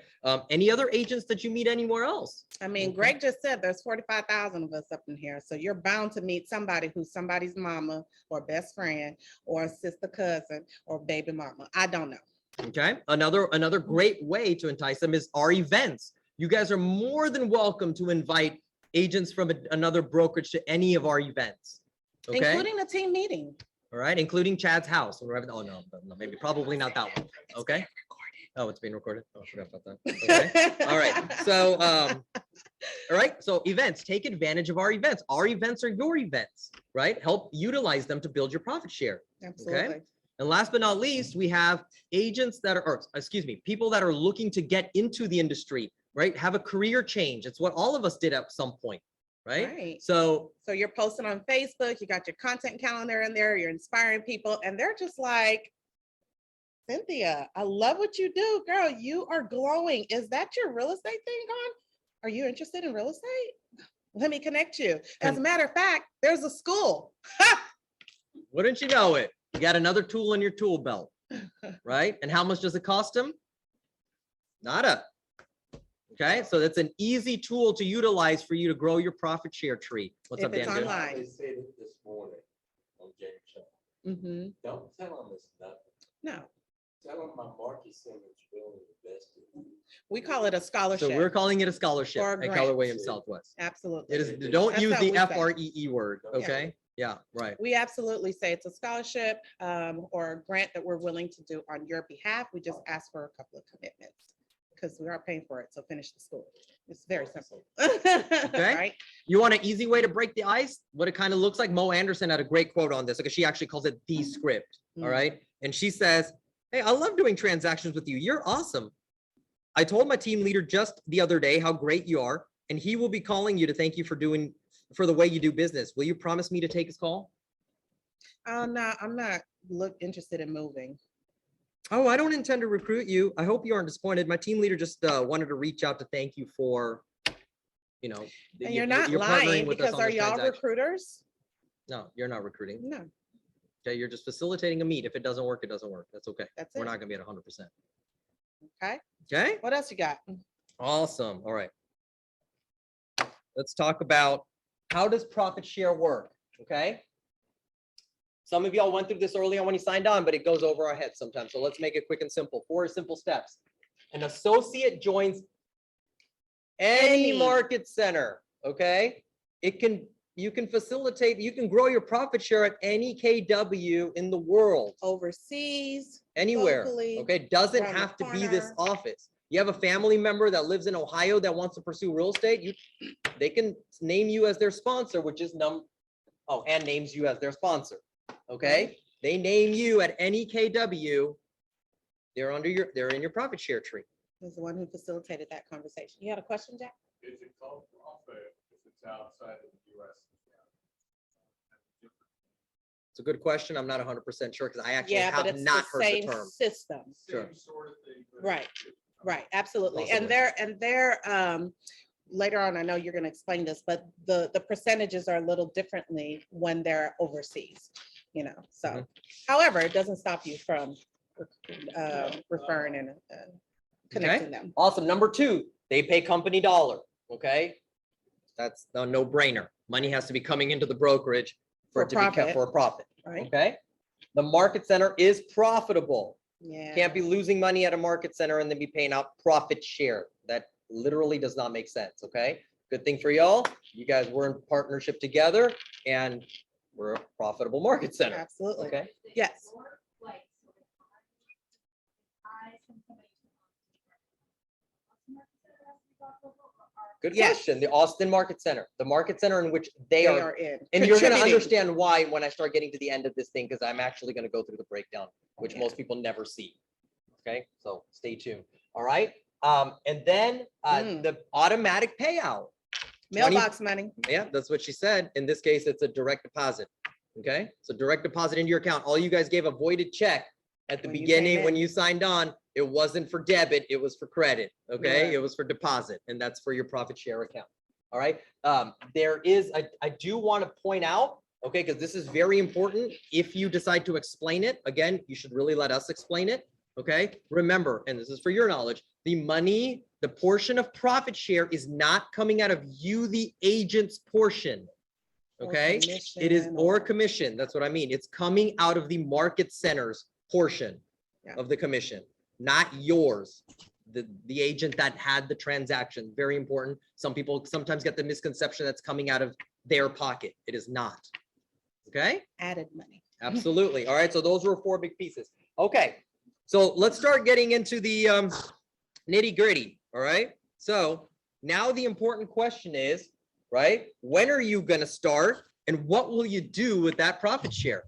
Any other agents that you meet anywhere else? I mean, Greg just said there's 45,000 of us up in here. So you're bound to meet somebody who's somebody's mama or best friend or sister cousin or baby mama. I don't know. Okay, another great way to entice them is our events. You guys are more than welcome to invite agents from another brokerage to any of our events. Okay, Including the team meeting. all right, including Chad's house. Oh no, maybe probably not that one. Okay. Oh, it's being recorded. Oh, I forgot about that. Okay. All right. So, all right. So events, take advantage of our events. Our events are your events, right? Help utilize them to build your profit share. Absolutely. And last but not least, we have agents that are, or excuse me, people that are looking to get into the industry, right? Have a career change. It's what all of us did at some point, right? Right. So So you're posting on Facebook, you got your content calendar in there, you're inspiring people, and they're just like, Cynthia, I love what you do, girl. You are glowing. Is that your real estate thing on? Are you interested in real estate? Let me connect you. As a matter of fact, there's a school. wouldn't you know it? You got another tool in your tool belt, right? And how much does it cost them? Nada. Okay, so that's an easy tool to utilize for you to grow your profit share tree. What's If up, Dan? it's Good? online. They said it this morning on James Show. Mhm. Don't tell them it's nothing. No, Tell them my market center is really invested. we call it a scholarship. So we're calling it a scholarship Or a at grant. Keller Williams Southwest. Absolutely. It is, don't That's use how the we say. FREE word, okay? Yeah, right. We absolutely say it's a scholarship or a grant that we're willing to do on your behalf. We just ask for a couple of commitments because we are paying for it. So finish the school. It's very simple. Right? You want an easy way to break the ice? What it kind of looks like? Mo Anderson had a great quote on this because she actually calls it the script. All Mm. right. And she says, hey, I love doing transactions with you. You're awesome. I told my team leader just the other day how great you are, and he will be calling you to thank you for the way you do business. Will you promise me to take his call? I'm not interested in moving. Oh, I don't intend to recruit you. I hope you aren't disappointed. My team leader just wanted to reach out to thank you for, you know. And you're not lying because are y'all recruiters? No, you're not recruiting. No, Okay, you're just facilitating a meet. If it doesn't work, it doesn't work. That's okay. that's We're it. not gonna be at 100%. Okay. Okay, What else you got? awesome. All right. Let's talk about how does profit share work? Okay. Some of y'all went through this early on when you signed on, but it goes over our heads sometimes. So let's make it quick and simple. 4 simple steps. An associate joins any Any. market center. Okay. You can facilitate, you can grow your profit share at any KW in the world, Overseas. anywhere. Locally, Okay, doesn't around the have to be this corner. office. You have a family member that lives in Ohio that wants to pursue real estate, they can name you as their sponsor, which is and names you as their sponsor. Okay, they name you at any KW. They're in your profit share tree. Was the one who facilitated that conversation. You had a question, Jack? Is it called profit if it's outside of the US? It's a good question. I'm not 100% sure because I actually Yeah, but have it's not the heard the same term. system. Sure. Sort of thing. but- Right. Right, absolutely. Possibly. And they're later on, I know you're gonna explain this, but the percentages are a little differently when they're overseas, you know, so. Mhm. However, it doesn't stop you from referring and connecting them. Awesome. Number 2, they pay company dollar. Okay. That's a no brainer. Money has to be coming into the brokerage for it to be kept profit. for a profit. Right, Okay. The market center is profitable. yeah. Can't be losing money at a market center and then be paying out profit share. That literally does not make sense. Okay. Good thing for y'all. You guys were in partnership together and we're a profitable market center. Absolutely. Okay. Yes. Good Yes. question. The Austin Market Center, the market center in which they They are. are in. And you're going to contributing. understand why when I start getting to the end of this thing, because I'm actually going to go through the breakdown, which Yeah. most people never see. Okay, so stay tuned. All right. And then the automatic payout. Mailbox money. Yeah, that's what she said. In this case, it's a direct deposit. Okay, so direct deposit into your account. All you guys gave a voided check at the When you beginning came when in. you signed on. It wasn't for debit, it was for credit. Okay, Right. it was for deposit, and that's for your profit share account. All right. There is, I do want to point out, okay, because this is very important. If you decide to explain it, again, you should really let us explain it. Okay, remember, and this is for your knowledge, the money, the portion of profit share is not coming out of you, the agent's portion. Okay, it is or commission. That's what I mean. It's coming out of the market center's portion Yeah. of the commission, not yours. The agent that had the transaction, very important. Some people sometimes get the misconception that's coming out of their pocket. It is not. Okay, Added money. absolutely. All right, so those were 4 big pieces. Okay, so let's start getting into the nitty gritty. All right, so now the important question is, right, when are you gonna start and what will you do with that profit share?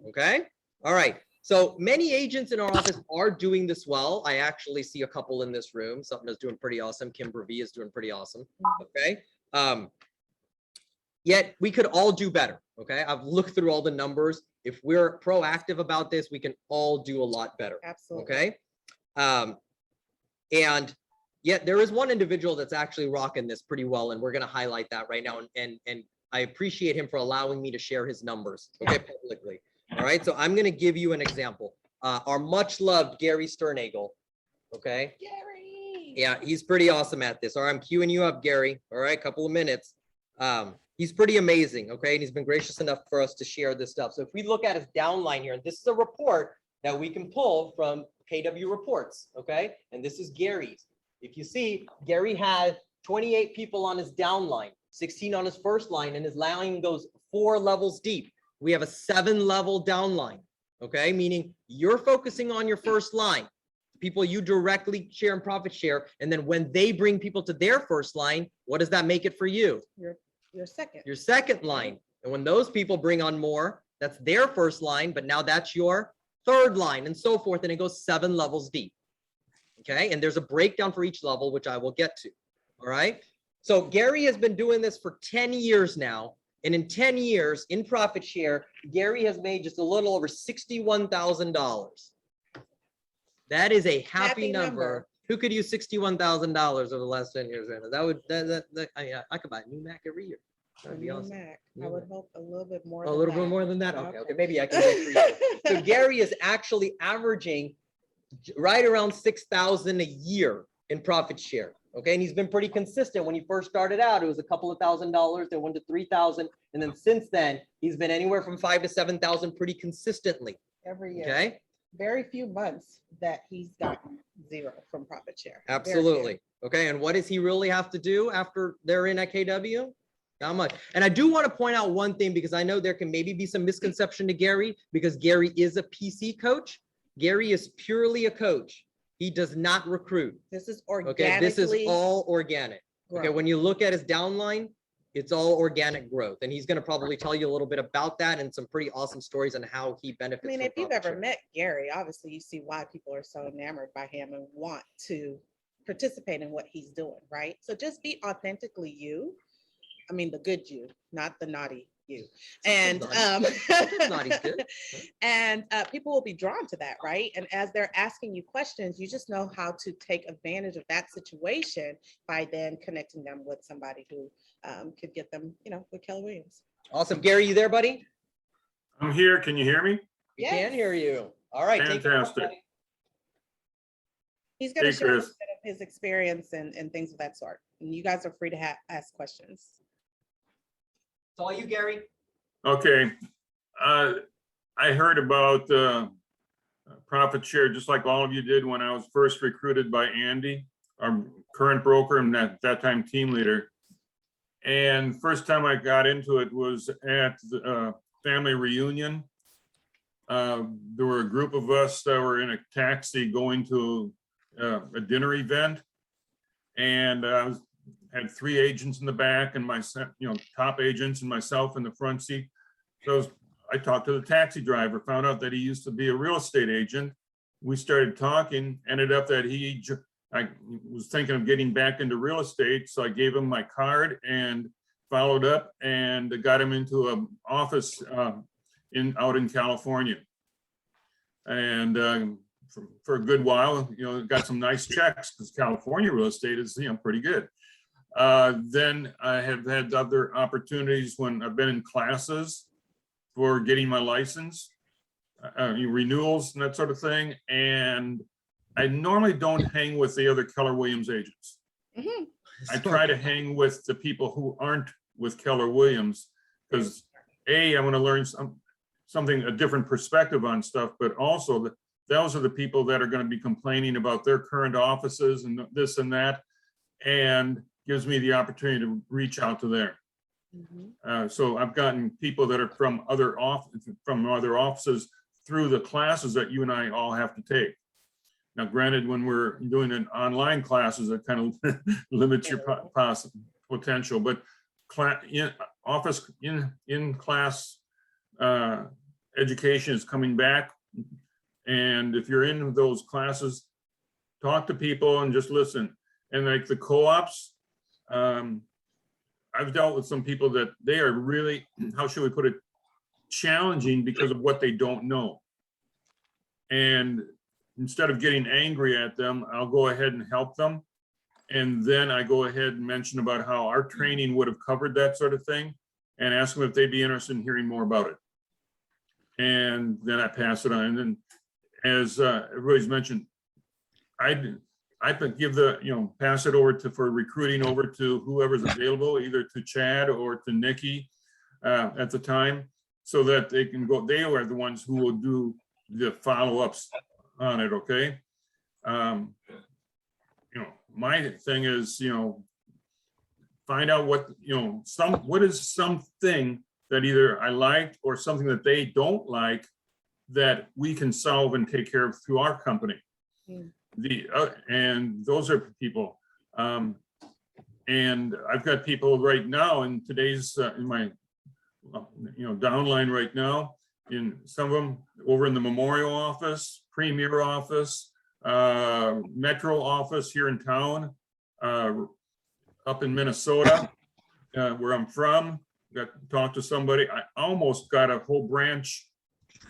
Okay, all right. So many agents in our office are doing this well. I actually see a couple in this room. Something is doing pretty awesome. Kim Brevi is doing pretty awesome. Okay. Yet we could all do better. Okay. I've looked through all the numbers. If we're proactive about this, we can all do a lot better. Absolutely. Okay. And yet there is one individual that's actually rocking this pretty well. And we're going to highlight that right now. And I appreciate him for allowing me to share his numbers. Okay. Publicly. All right, so I'm going to give you an example. Our much loved Gary Sternagel. Okay. Gary. Yeah, he's pretty awesome at this. All right, I'm queuing you up, Gary. All right, couple of minutes. He's pretty amazing. Okay, and he's been gracious enough for us to share this stuff. So if we look at his downline here, and this is a report that we can pull from KW Reports. Okay, and this is Gary's. If you see, Gary had 28 people on his downline, 16 on his first line, and his line goes 4 levels deep. We have a 7-level downline, okay? Meaning you're focusing on your first line, people you directly share and profit share. And then when they bring people to their first line, what does that make it for you? Your second. Your second line. And when those people bring on more, that's their first line, but now that's your third line and so forth. And it goes 7 levels deep, okay? And there's a breakdown for each level, which I will get to, all right? So Gary has been doing this for 10 years now. And in 10 years in profit share, Gary has made just a little over $61,000. That is a happy number. Who could use $61,000 over the last 10 years? That would, I could buy a new Mac every year. That'd be awesome. Mac. I would hope a little bit more. A than little bit that. more than that. Okay, maybe I can get 3. So Gary is actually averaging right around 6,000 a year in profit share. Okay, and he's been pretty consistent. When he first started out, it was a couple of $1,000s, then went to 3,000, and then since then, he's been anywhere from 5,000 to 7,000 pretty consistently. Every year. Okay, Very few months that he's gotten 0 from profit share. Very few. absolutely. Okay, and what does he really have to do after they're in at KW? Not much. And I do want to point out one thing, because I know there can maybe be some misconception to Gary, because Gary is a PC coach. Gary is purely a coach. He does not recruit. This is Okay, this is organically. all organic. Okay, grown. when you look at his downline, it's all organic growth. And he's going to probably tell you a little bit about that and some pretty awesome stories on how he benefits. I mean, from if you've profit ever share. met Gary, obviously you see why people are so enamored by him and want to participate in what he's doing, right? So just be authentically you. I mean, the good you, not the naughty you. And Naughty's good. and people will be drawn to that, right? And as they're asking you questions, you just know how to take advantage of that situation by then connecting them with somebody who could get them, with Keller Williams. Awesome. Gary, you there, buddy? I'm here. Can you hear me? We Yes. can hear you. All right. take it away, Fantastic. buddy. He's going to Hey, share a little Chris. bit of his experience and things of that sort. And you guys are free to ask questions. It's all you, Gary. Okay. I heard about profit share, just like all of you did when I was first recruited by Andy, our current broker and at that time team leader. And first time I got into it was at the family reunion. There were a group of us that were in a taxi going to a dinner event. And I had 3 agents in the back and my, top agents and myself in the front seat. So I talked to the taxi driver, found out that he used to be a real estate agent. We started talking, ended up that he I was thinking of getting back into real estate, so I gave him my card and followed up and got him into an office out in California. And for a good while, got some nice checks because California real estate is, pretty good. Then I have had other opportunities when I've been in classes for getting my license, renewals and that sort of thing. And I normally don't hang with the other Keller Williams agents. Mhm. I try to hang with the people who aren't with Keller Williams because I want to learn something, a different perspective on stuff, but also those are the people that are going to be complaining about their current offices and this and that, and gives me the opportunity to reach out to them. So I've gotten people that are from other offices through the classes that you and I all have to take. Now, granted, when we're doing an online classes, that kind of limits your potential, but in class education is coming back. And if you're in those classes, talk to people and just listen. And like the co-ops, I've dealt with some people that they are really, how should we put it, challenging because of what they don't know. And instead of getting angry at them, I'll go ahead and help them. And then I go ahead and mention about how our training would have covered that sort of thing and ask them if they'd be interested in hearing more about it. And then I pass it on. And then as everybody's mentioned, I give pass it over for recruiting over to whoever's available, either to Chad or to Nikki at the time, so that they can go, they are the ones who will do the follow-ups on it, okay? My thing is, find out what, what is something that either I liked or something that they don't like that we can solve and take care of through our company. And those are people. And I've got people right now in today's, in my, downline right now, in some of them over in the Memorial office, Premier office, Metro office here in town, up in Minnesota, where I'm from. Got to talk to somebody. I almost got a whole branch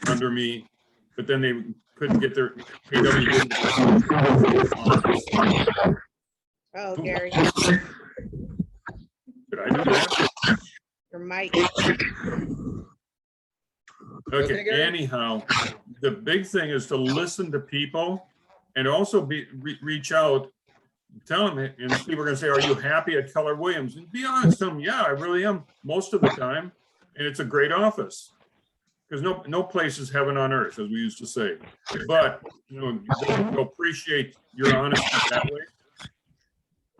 under me, but then they couldn't get their KW. Oh, Gary, Did I do that? your mic. Okay, anyhow, the big thing is to listen to people and also reach out, tell them, and people are gonna say, are you happy at Keller Williams? And be honest, tell them, yeah, I really am most of the time. And it's a great office. Because no place is heaven on earth, as we used to say. But, they'll appreciate your honesty that way.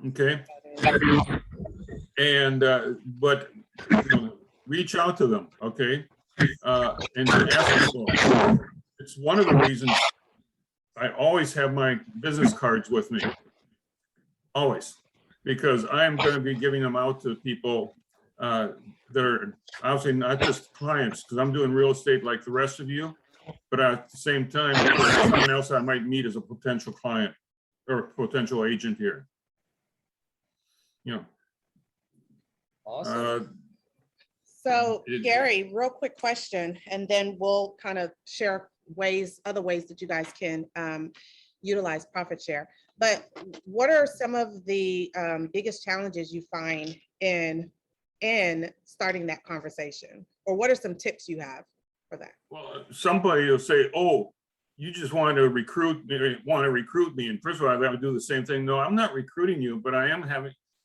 Okay. And, but reach out to them, okay? And ask people. It's one of the reasons I always have my business cards with me. Always. Because I'm going to be giving them out to people that are obviously not just clients, because I'm doing real estate like the rest of you, but at the same time, someone else I might meet as a potential client or potential agent here. Awesome. So Gary, real quick question, and then we'll kind of share other ways that you guys can utilize profit share. But what are some of the biggest challenges you find in starting that conversation? Or what are some tips you have for that? Well, somebody will say, oh, you just want to recruit me. And first of all, I would do the same thing. No, I'm not recruiting you, but I am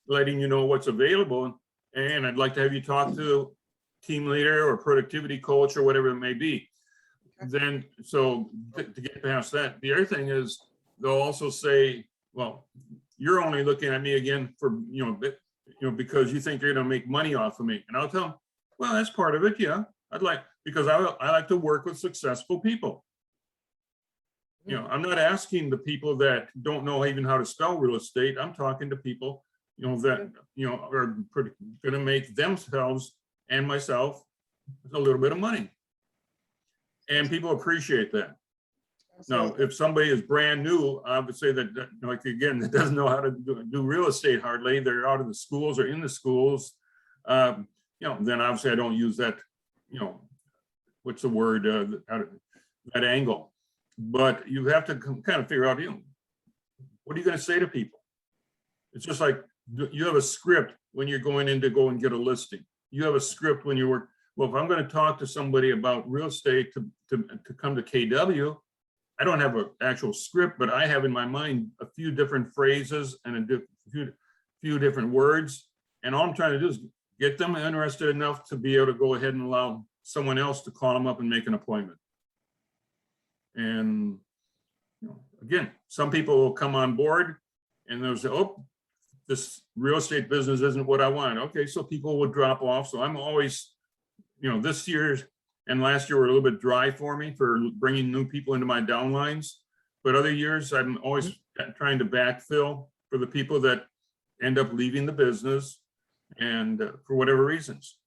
letting you know what's available. And I'd like to have you talk to team leader or productivity coach or whatever it may be. Then, so to get past that, the other thing is they'll also say, well, you're only looking at me again for, because you think you're going to make money off of me. And I'll tell them, well, that's part of it. Yeah. Because I like to work with successful people. I'm not asking the people that don't know even how to spell real estate. I'm talking to people, that, are going to make themselves and myself a little bit of money. And people appreciate that. Now, Absolutely. if somebody is brand new, I would say that, like, again, that doesn't know how to do real estate hardly, they're out of the schools or in the schools. Then obviously I don't use that, what's the word, that angle. But you have to kind of figure out, what are you going to say to people? It's just like you have a script when you're going in to go and get a listing. You have a script when you work. Well, if I'm going to talk to somebody about real estate to come to KW, I don't have an actual script, but I have in my mind a few different phrases and a few different words. And all I'm trying to do is get them interested enough to be able to go ahead and allow someone else to call them up and make an appointment. And again, some people will come on board and they'll say, oh, this real estate business isn't what I want. Okay, so people will drop off. So I'm always, this year and last year were a little bit dry for me for bringing new people into my downlines. But other years, I'm always trying to backfill for the people that end up leaving the business and for whatever reasons.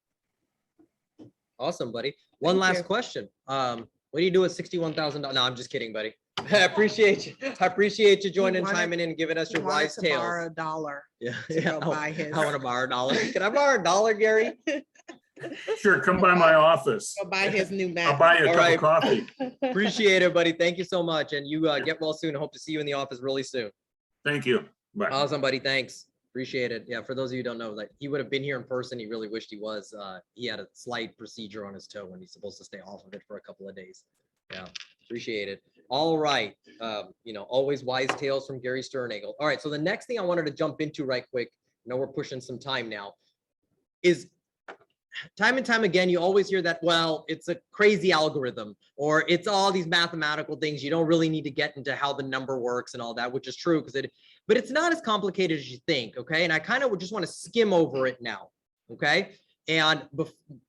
Awesome, buddy. One Thank last you. question. What do you do with $61,000? No, I'm just kidding, buddy. I appreciate you. I appreciate you joining, wanted- chiming in, and giving us He your wanted wise to tales. borrow $1 Yeah, to yeah. go buy his. I want to borrow $1. Can I borrow $1, Gary? Sure, come by my office. Go buy his new I'll Mac. buy you a All cup right. of coffee. Appreciate it, buddy. Thank you so much. And you get well soon. Hope to see you in the office really soon. Thank you. Bye. Awesome, buddy. Thanks. Appreciate it. Yeah, for those of you who don't know, like he would have been here in person. He really wished he was. He had a slight procedure on his toe and he's supposed to stay off of it for a couple of days. Yeah, appreciate it. All right. Always wise tales from Gary Sternagel. All right. So the next thing I wanted to jump into right quick, I know we're pushing some time now, is time and time again, you always hear that, well, it's a crazy algorithm or it's all these mathematical things. You don't really need to get into how the number works and all that, which is true but it's not as complicated as you think. Okay. And I kind of just want to skim over it now. Okay. And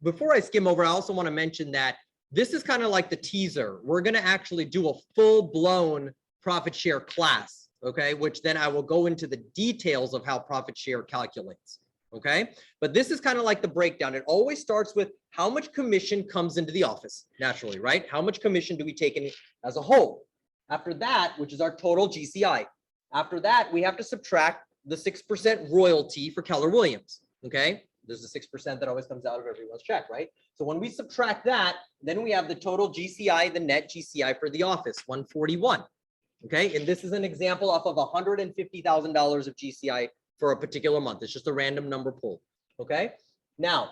before I skim over, I also want to mention that this is kind of like the teaser. We're going to actually do a full blown profit share class. Okay. Which then I will go into the details of how profit share calculates. Okay. But this is kind of like the breakdown. It always starts with how much commission comes into the office naturally, right? How much commission do we take in as a whole? After that, which is our total GCI. After that, we have to subtract the 6% royalty for Keller Williams. Okay. There's a 6% that always comes out of everyone's check, right? So when we subtract that, then we have the total GCI, the net GCI for the office, 141. Okay. And this is an example off of $150,000 of GCI for a particular month. It's just a random number pulled. Okay. Now,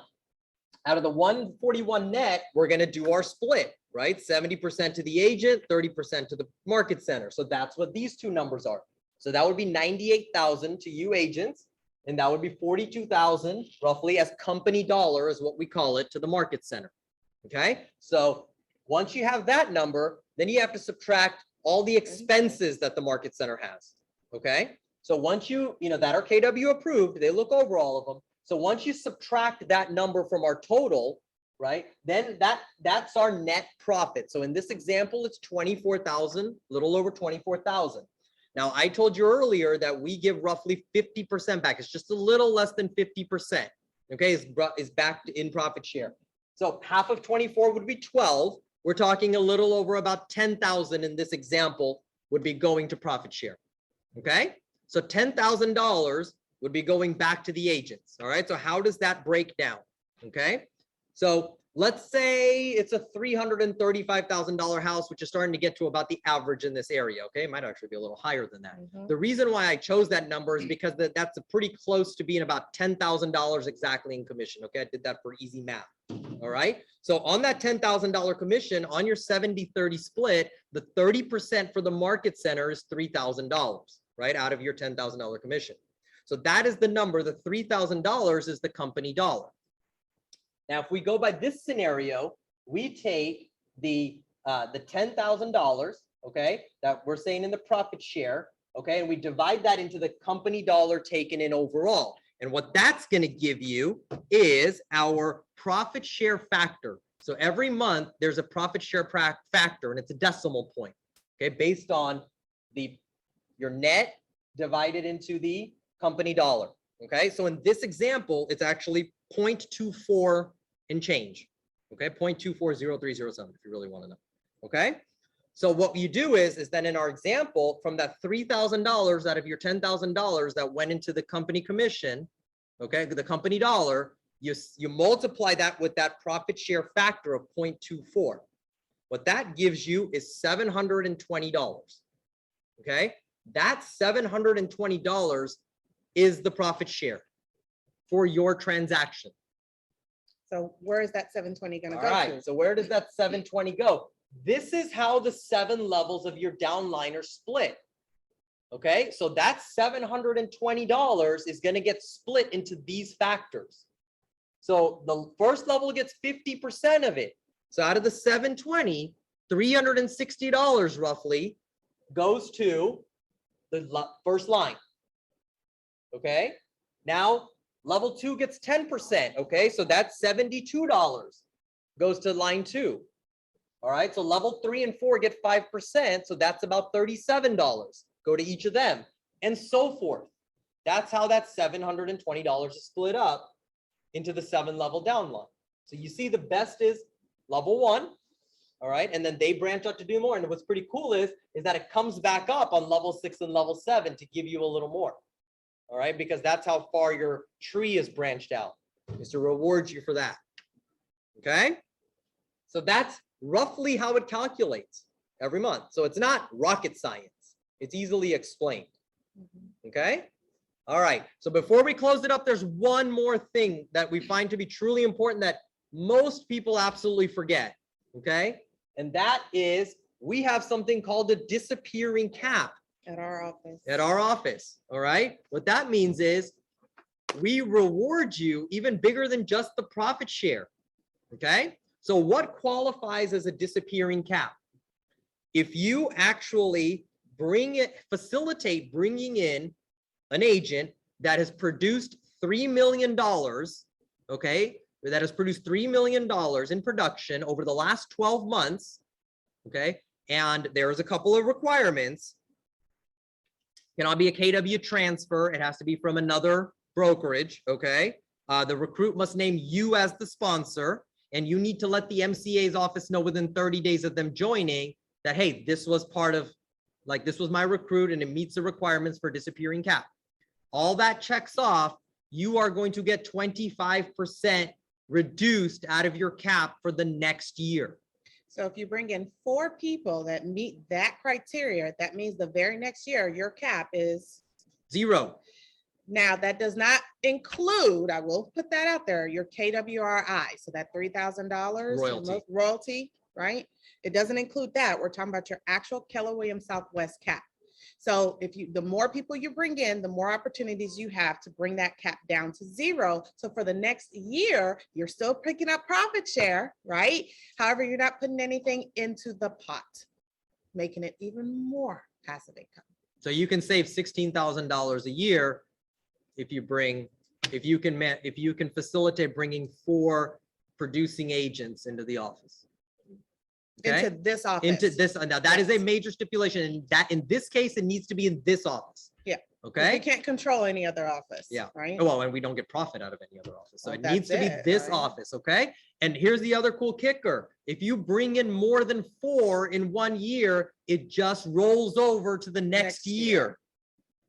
out of the 141 net, we're going to do our split, right? 70% to the agent, 30% to the market center. So that's what these two numbers are. So that would be 98,000 to you agents, and that would be 42,000 roughly as company dollar is what we call it to the market center. Okay. So once you have that number, then you have to subtract all the expenses that the market center has. Okay. So once that are KW approved, they look over all of them. So once you subtract that number from our total, right, then that's our net profit. So in this example, it's 24,000, a little over 24,000. Now, I told you earlier that we give roughly 50% back. It's just a little less than 50%. Okay, is back in profit share. So half of 24 would be 12. We're talking a little over about 10,000 in this example would be going to profit share. Okay. So $10,000 would be going back to the agents. All right. So how does that break down? Okay. So let's say it's a $335,000 house, which is starting to get to about the average in this area. Okay. It might actually be a little higher than that. The reason why I chose that number is because that's pretty close to being about $10,000 exactly in commission. Okay. I did that for easy math. All right. So on that $10,000 commission on your 70-30 split, the 30% for the market center is $3,000. Right out of your $10,000 commission. So that is the number. The $3,000 is the company dollar. Now, if we go by this scenario, we take the $10,000, okay, that we're saying in the profit share, okay, and we divide that into the company dollar taken in overall. And what that's going to give you is our profit share factor. So every month there's a profit share factor, and it's a decimal point, okay, based on your net divided into the company dollar. Okay. So in this example, it's actually 0.24 and change. Okay. 0.240307 if you really want to know. Okay. So what you do is then in our example, from that $3,000 out of your $10,000 that went into the company commission, okay, the company dollar, you multiply that with that profit share factor of 0.24. What that gives you is $720. Okay, that $720 is the profit share for your transaction. So where is that 720 gonna All go right, to? so where does that 720 go? This is how the 7 levels of your downline are split. Okay, so that $720 is going to get split into these factors. So the first level gets 50% of it. So out of the 720, $360 roughly goes to the first line. Okay, now level 2 gets 10%. Okay, so that's $72 goes to line 2. All right, so level 3 and 4 get 5%. So that's about $37 go to each of them, and so forth. That's how that $720 is split up into the 7 level downline. So you see the best is level 1. All right, and then they branch out to do more. And what's pretty cool is that it comes back up on level 6 and level 7 to give you a little more. All right, because that's how far your tree is branched out, is to reward you for that. Okay, so that's roughly how it calculates every month. So it's not rocket science. It's easily explained. Okay. All right. So before we close it up, there's one more thing that we find to be truly important that most people absolutely forget. Okay. And that is we have something called a disappearing cap At our office. at our office. All right. What that means is we reward you even bigger than just the profit share. Okay. So what qualifies as a disappearing cap? If you actually facilitate bringing in an agent that has produced $3 million, okay, that has produced $3 million in production over the last 12 months, okay, and there's a couple of requirements. It cannot be a KW transfer. It has to be from another brokerage, okay? The recruit must name you as the sponsor, and you need to let the MCA's office know within 30 days of them joining that, hey, this was part of, like, this was my recruit and it meets the requirements for disappearing cap. All that checks off, you are going to get 25% reduced out of your cap for the next year. So if you bring in 4 people that meet that criteria, that means the very next year, your cap is 0. Now, that does not include, I will put that out there, your KWRI. So that $3,000 Royalty. royalty, right? It doesn't include that. We're talking about your actual Keller Williams Southwest cap. So the more people you bring in, the more opportunities you have to bring that cap down to 0. So for the next year, you're still picking up profit share, right? However, you're not putting anything into the pot, making it even more passive income. So you can save $16,000 a year if you can facilitate bringing 4 producing agents into the office. Okay? Into this office. Into this, now that is a major stipulation, and that in this case, it needs to be in this office. Yeah. Okay. You can't control any other office. Yeah. Right. Well, and we don't get profit out of any other office. So Well, it needs to be that's it, this right? office. Okay. And here's the other cool kicker. If you bring in more than 4 in 1 year, it just rolls over to the next year,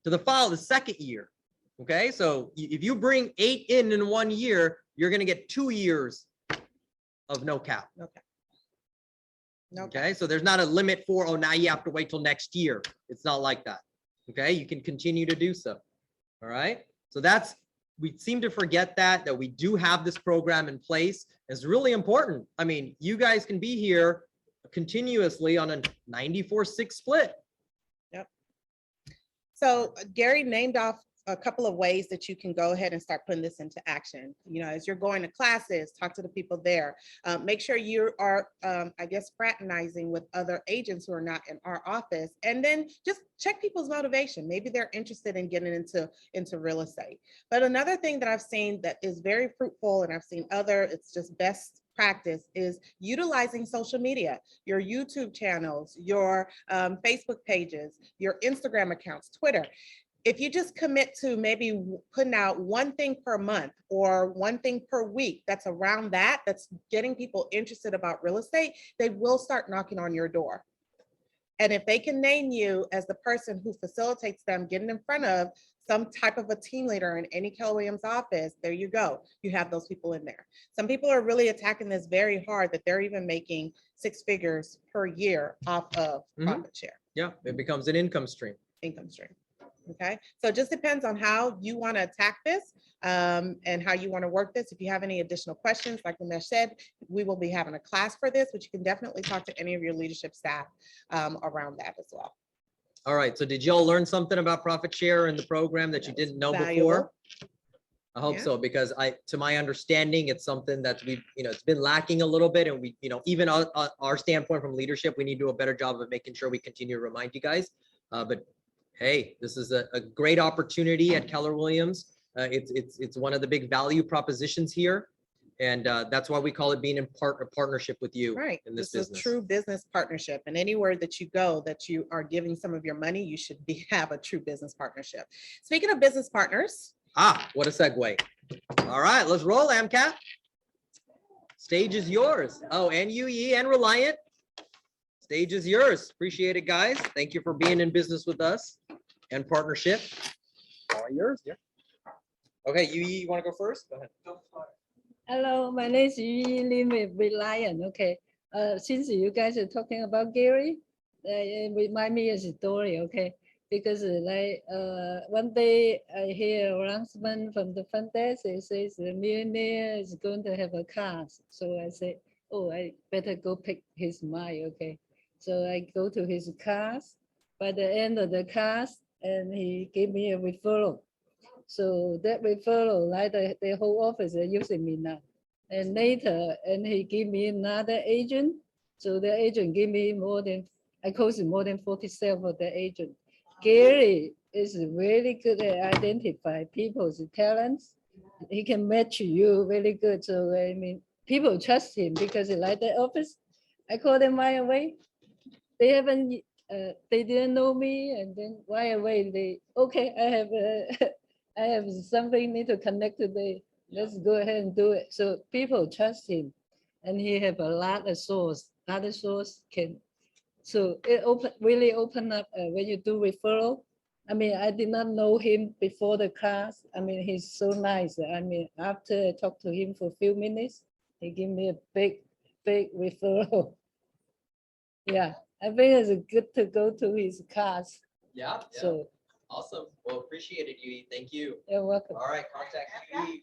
to the second year. Okay. So if you bring 8 in 1 year, you're going to get 2 years of no cap. Okay. Okay. So there's not a limit for, oh, now you have to wait till next year. It's not like that. Okay. You can continue to do so. All right. So we seem to forget that we do have this program in place. It's really important. I mean, you guys can be here continuously on a 94-6 split. Yep. So Gary named off a couple of ways that you can go ahead and start putting this into action. You know, as you're going to classes, talk to the people there. Make sure you are, I guess, fraternizing with other agents who are not in our office, and then just check people's motivation. Maybe they're interested in getting into real estate. But another thing that I've seen that is very fruitful, and I've seen it's just best practice, is utilizing social media, your YouTube channels, your Facebook pages, your Instagram accounts, Twitter. If you just commit to maybe putting out 1 thing per month or 1 thing per week, that's around that's getting people interested about real estate, they will start knocking on your door. And if they can name you as the person who facilitates them getting in front of some type of a team leader in any Keller Williams office, there you go. You have those people in there. Some people are really attacking this very hard, that they're even making 6 figures per year off of Mhm. profit share Yeah, it becomes an income stream. income stream. Okay, so it just depends on how you want to attack this and how you want to work this. If you have any additional questions, like Ramesh said, we will be having a class for this, but you can definitely talk to any of your leadership staff around that as well. All right, so did y'all learn something about profit share in the program that you didn't know before? Valuable. I hope Yeah. so, because to my understanding, it's something that it's been lacking a little bit, and we, even our standpoint from leadership, we need to do a better job of making sure we continue to remind you guys. But hey, this is a great opportunity at Keller Williams. It's one of the big value propositions here, and that's why we call it being in partnership with you Right. in this This is business. true business partnership. And anywhere that you go, that you are giving some of your money, you should have a true business partnership. Speaking of business partners, What a segue. All right, let's roll, AMCAP. Stage is yours. Oh, and UE and Reliant. Stage is yours. Appreciate it, guys. Thank you for being in business with us and partnership. All yours. Yeah. Okay, UE, you want to go first? Go ahead. Hello, my name is Yu Lim with Reliant. Okay, since you guys are talking about Gary, it remind me of a story. Okay, because one day I hear announcement from the front desk. It says the millionaire is going to have a car. So I say, oh, I better go pick his mind. Okay, so I go to his cars. By the end of the cars, and he gave me a referral. So that referral, like the whole office are using me now. And later, and he gave me another agent. So the agent gave me I cost more than 40 sales for the agent. Gary is really good at identify people's talents. He can match you really good. So I mean, people trust him because he like the office. I call them right away. They haven't, they didn't know me, and then right away okay, I have something need to connect today. Let's go ahead and do it. So people trust him, and he have a lot of source. Other source can, so it really open up when you do referral. I mean, I did not know him before the class. I mean, he's so nice. I mean, after I talked to him for a few minutes, he gave me a big referral. Yeah, I think it's good to go to his class. Yeah. So Awesome. Well, appreciate it, UE. Thank you. you're welcome. All right, contact UE.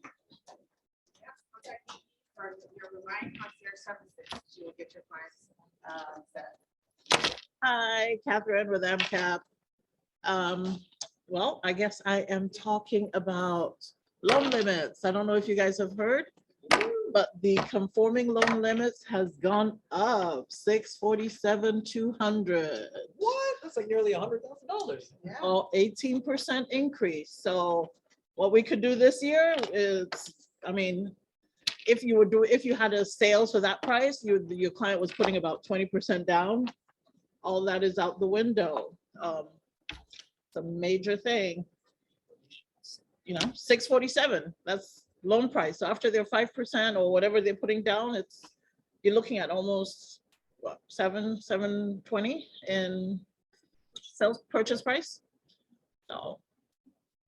for your Reliant concierge services, you will get your clients set. Hi, Catherine with MCAP. Well, I guess I am talking about loan limits. I don't know if you guys have heard, but the conforming loan limits has gone up 647, 200. What? That's like nearly $100,000. Oh, 18% increase. So what we could do this year is, I mean, if you had a sales for that price, your client was putting about 20% down. All that is out the window. It's a major thing. 647, that's loan price. So after their 5% or whatever they're putting down, you're looking at almost what, 720 in sales purchase price. So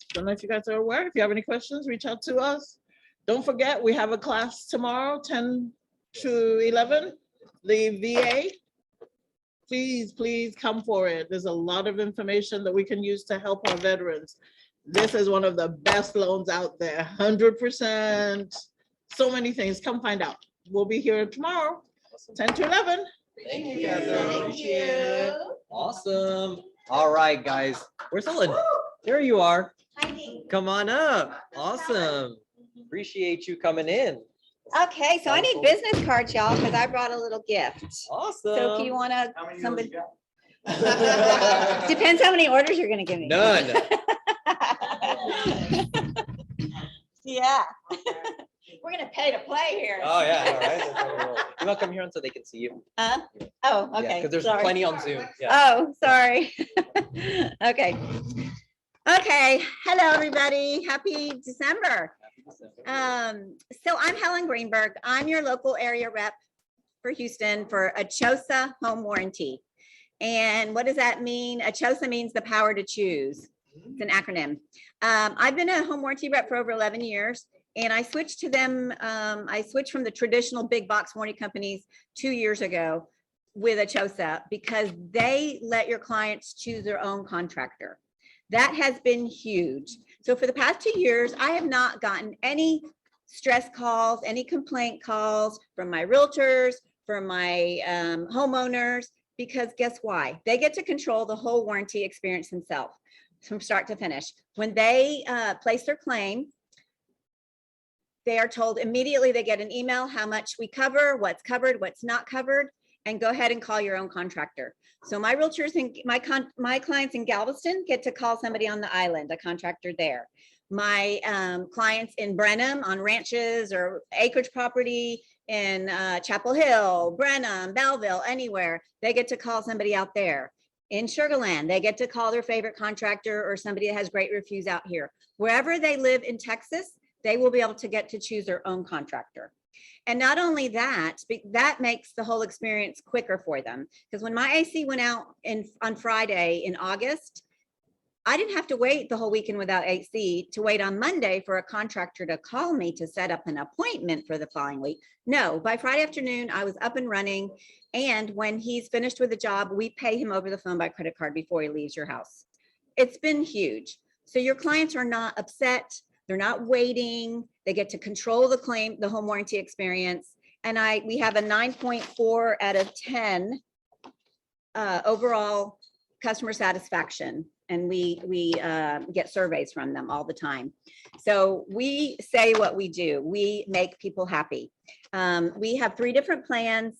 don't know if you guys are aware. If you have any questions, reach out to us. Don't forget, we have a class tomorrow, 10 to 11, the VA. Please come for it. There's a lot of information that we can use to help our veterans. This is one of the best loans out there, 100%. So many things. Come find out. We'll be here tomorrow, 10 to 11. Thank you, Catherine. Appreciate it. Awesome. All right, guys. Where's Ellen? There you are. Come on up. Awesome. Appreciate you coming in. Okay, so I need business cards, y'all, because I brought a little gift. Awesome. So if you want to, somebody. Depends how many orders you're gonna give me. None. Yeah. We're gonna pay to play here. Oh, yeah. All right. That's how we roll. You want to come here so they can see you? Oh, Yeah, okay. because there's sorry. plenty on Zoom. Yeah. Oh, sorry. Okay. Okay. Hello, everybody. Happy December. So I'm Helen Greenberg. I'm your local area rep for Houston for Achosa Home Warranty. And what does that mean? ACHOSA means the power to choose. It's an acronym. I've been a home warranty rep for over 11 years. And I switched to them. I switched from the traditional big box warranty companies 2 years ago with ACHOSA because they let your clients choose their own contractor. That has been huge. So for the past 2 years, I have not gotten any stress calls, any complaint calls from my realtors, from my homeowners, because guess why? They get to control the whole warranty experience themselves from start to finish. When they place their claim, they are told immediately, they get an email, how much we cover, what's not covered, and go ahead and call your own contractor. So my realtors and my clients in Galveston get to call somebody on the island, a contractor there. My clients in Brenham on ranches or acreage property in Chapel Hill, Brenham, Belleville, anywhere, they get to call somebody out there. In Sugar Land, they get to call their favorite contractor or somebody that has great reviews out here. Wherever they live in Texas, they will be able to get to choose their own contractor. And not only that, that makes the whole experience quicker for them. Because when my AC went out on Friday in August, I didn't have to wait the whole weekend without AC to wait on Monday for a contractor to call me to set up an appointment for the following week. No, by Friday afternoon, I was up and running. And when he's finished with the job, we pay him over the phone by credit card before he leaves your house. It's been huge. So your clients are not upset. They're not waiting. They get to control the claim, the home warranty experience. And we have a 9.4 out of 10 overall customer satisfaction. And we get surveys from them all the time. So we say what we do. We make people happy. We have 3 different plans.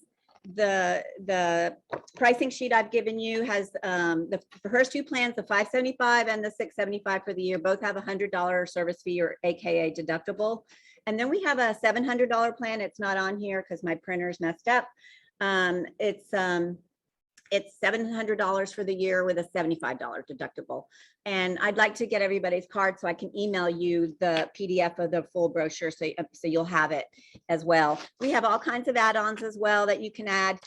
The pricing sheet I've given you has the first 2 plans, the $575 and the $675 for the year, both have $100 service fee or AKA deductible. And then we have a $700 plan. It's not on here because my printer's messed up. It's $700 for the year with a $75 deductible. And I'd like to get everybody's card so I can email you the PDF of the full brochure so you'll have it as well. We have all kinds of add-ons as well that you can add.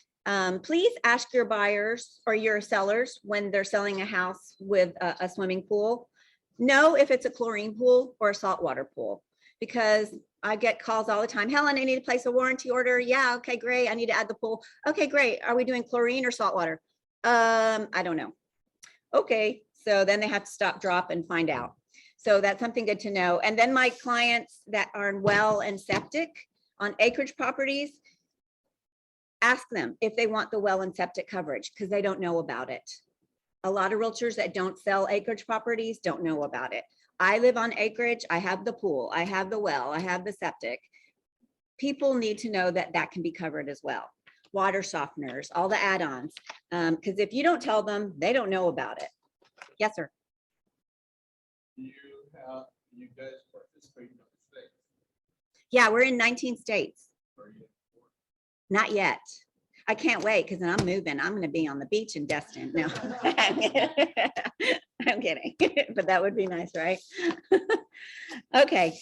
Please ask your buyers or your sellers when they're selling a house with a swimming pool, know if it's a chlorine pool or a saltwater pool, because I get calls all the time. Helen, I need to place a warranty order. Yeah, okay, great. I need to add the pool. Okay, great. Are we doing chlorine or saltwater? I don't know. Okay, so then they have to stop, drop, and find out. So that's something good to know. And then my clients that are in well and septic on acreage properties, ask them if they want the well and septic coverage because they don't know about it. A lot of realtors that don't sell acreage properties don't know about it. I live on acreage. I have the pool. I have the well. I have the septic. People need to know that that can be covered as well. Water softeners, all the add-ons. Because if you don't tell them, they don't know about it. Yes, sir. You guys participate in other states? Yeah, we're in 19 states. Not yet. I can't wait because then I'm moving. I'm going to be on the beach in Destin. No, I'm kidding, but that would be nice, right? Okay.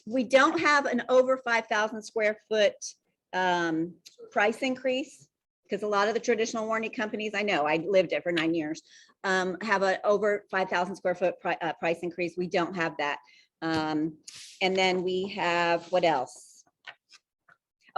We don't have an over 5,000 square foot price increase because a lot of the traditional warranty companies, I know, I lived it for 9 years, have an over 5,000 square foot price increase. We don't have that. And then we have, what else?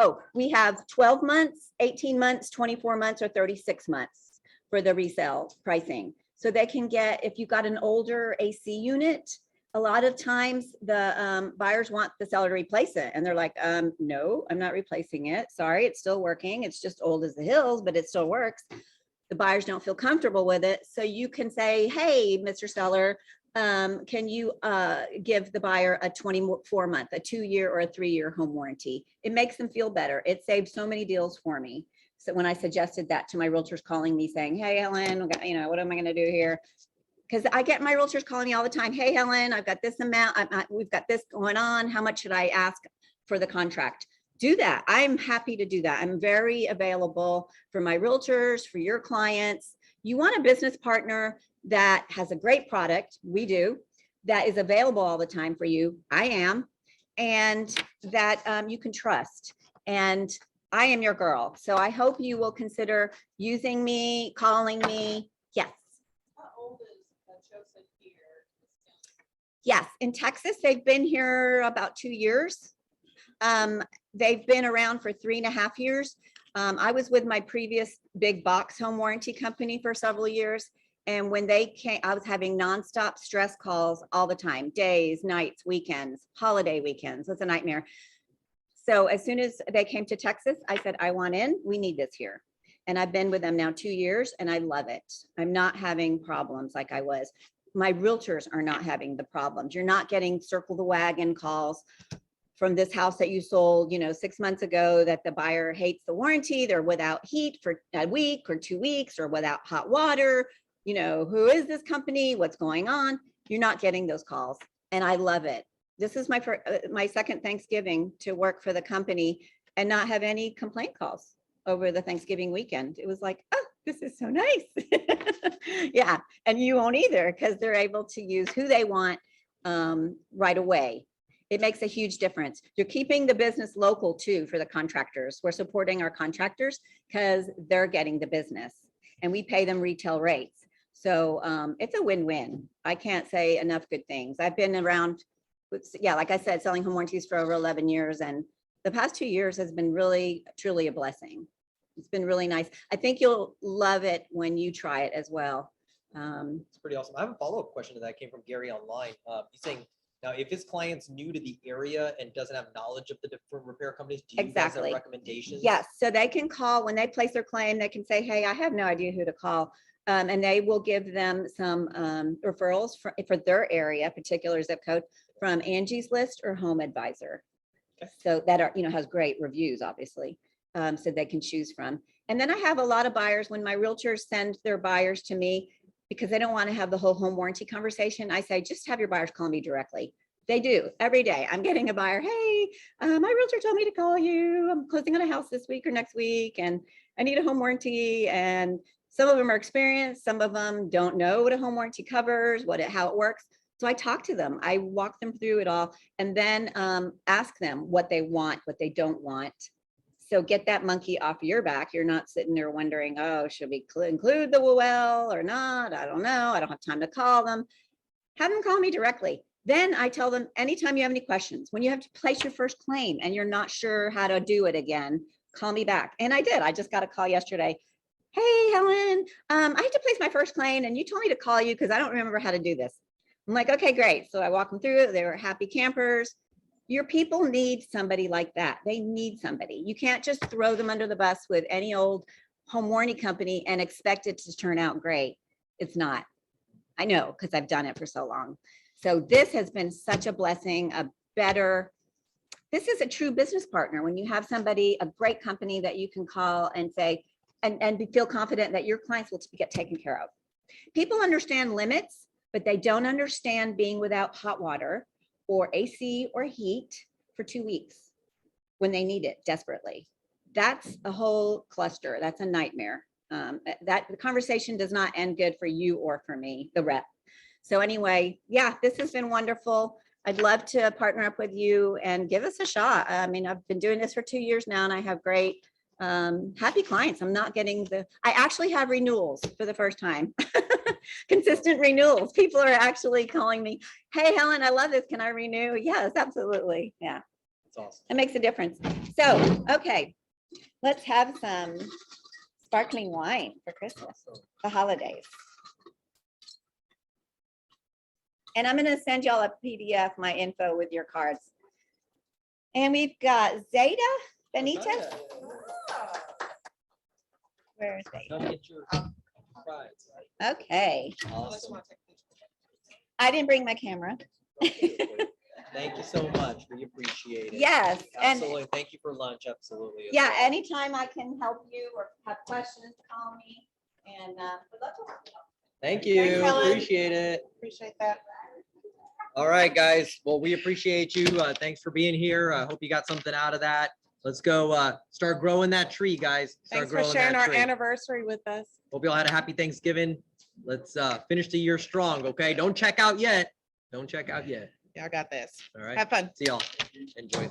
Oh, we have 12 months, 18 months, 24 months, or 36 months for the resale pricing. So they can get, if you've got an older AC unit, a lot of times the buyers want the seller to replace it. And they're like, no, I'm not replacing it. Sorry, it's still working. It's just old as the hills, but it still works. The buyers don't feel comfortable with it. So you can say, hey, Mr. Seller, can you give the buyer a 24-month, a 2-year or a 3-year home warranty? It makes them feel better. It saved so many deals for me. So when I suggested that to my realtors calling me saying, hey, Helen, what am I going to do here? Because I get my realtors calling me all the time. Hey, Helen, I've got this amount. We've got this going on. How much should I ask for the contract? Do that. I'm happy to do that. I'm very available for my realtors, for your clients. You want a business partner that has a great product, we do, that is available all the time for you, I am, and that you can trust. And I am your girl. So I hope you will consider using me, calling me. Yes. Yes, in Texas, they've been here about 2 years. They've been around for 3.5 years. I was with my previous big box home warranty company for several years. And when they came, I was having nonstop stress calls all the time, days, nights, weekends, holiday weekends. It's a nightmare. So as soon as they came to Texas, I said, I want in, we need this here. And I've been with them now 2 years and I love it. I'm not having problems like I was. My realtors are not having the problems. You're not getting circle the wagon calls from this house that you sold, 6 months ago that the buyer hates the warranty. They're without heat for a week or 2 weeks or without hot water. Who is this company? What's going on? You're not getting those calls. And I love it. This is my second Thanksgiving to work for the company and not have any complaint calls over the Thanksgiving weekend. It was like, oh, this is so nice. Yeah. And you won't either because they're able to use who they want right away. It makes a huge difference. You're keeping the business local too for the contractors. We're supporting our contractors because they're getting the business and we pay them retail rates. So it's a win-win. I can't say enough good things. I've been around, like I said, selling home warranties for over 11 years. And the past 2 years has been really, truly a blessing. It's been really nice. I think you'll love it when you try it as well. It's pretty awesome. I have a follow-up question to that. Came from Gary online. He's saying, now, if his client's new to the area and doesn't have knowledge of the different repair companies, do you guys have recommendations? Yes, so they can call when they place their claim. They can say, hey, I have no idea who to call. And they will give them some referrals for their area, particular zip code, from Angie's List or Home Advisor. Okay. So that are, has great reviews, obviously, so they can choose from. And then I have a lot of buyers, when my realtors send their buyers to me, because they don't want to have the whole home warranty conversation, I say, just have your buyers call me directly. They do every day. I'm getting a buyer, hey, my realtor told me to call you. I'm closing on a house this week or next week, and I need a home warranty. And some of them are experienced. Some of them don't know what a home warranty covers, how it works. So I talk to them. I walk them through it all and then ask them what they want, what they don't want. So get that monkey off your back. You're not sitting there wondering, oh, should we include the well or not? I don't know. I don't have time to call them. Have them call me directly. Then I tell them, anytime you have any questions, when you have to place your first claim and you're not sure how to do it again, call me back. And I did. I just got a call yesterday. Hey, Helen, I had to place my first claim and you told me to call you because I don't remember how to do this. I'm like, okay, great. So I walk them through it. They were happy campers. Your people need somebody like that. They need somebody. You can't just throw them under the bus with any old home warranty company and expect it to turn out great. It's not. I know because I've done it for so long. So this has been such a blessing, this is a true business partner when you have somebody, a great company that you can call and say, and feel confident that your clients will get taken care of. People understand limits, but they don't understand being without hot water or AC or heat for 2 weeks when they need it desperately. That's a whole cluster. That's a nightmare. The conversation does not end good for you or for me, the rep. So anyway, yeah, this has been wonderful. I'd love to partner up with you and give us a shot. I mean, I've been doing this for 2 years now and I have great, happy clients. I'm not getting I actually have renewals for the first time. Consistent renewals. People are actually calling me, hey, Helen, I love this. Can I renew? Yes, absolutely. Yeah. That's awesome. It makes a difference. So, okay, let's have some sparkling wine for Christmas, the holidays. And I'm going to send y'all a PDF, my info with your cards. And we've got Zeta Benitez. Where is Zeta? Okay. Awesome. I didn't bring my camera. Thank you so much. We appreciate it. Yes. Absolutely. Thank you for lunch. Absolutely. Yeah, anytime I can help you or have questions, call me. And we'd love to help you. Thank you. Thanks, Helen. Appreciate it. Appreciate that. All right, guys. Well, we appreciate you. Thanks for being here. I hope you got something out of that. Let's go start growing that tree, guys. Thanks for sharing our anniversary with us. Hope you all had a happy Thanksgiving. Let's finish the year strong, okay? Don't check out yet. Don't check out yet. Y'all got this. All right. Have fun. See y'all. Enjoy.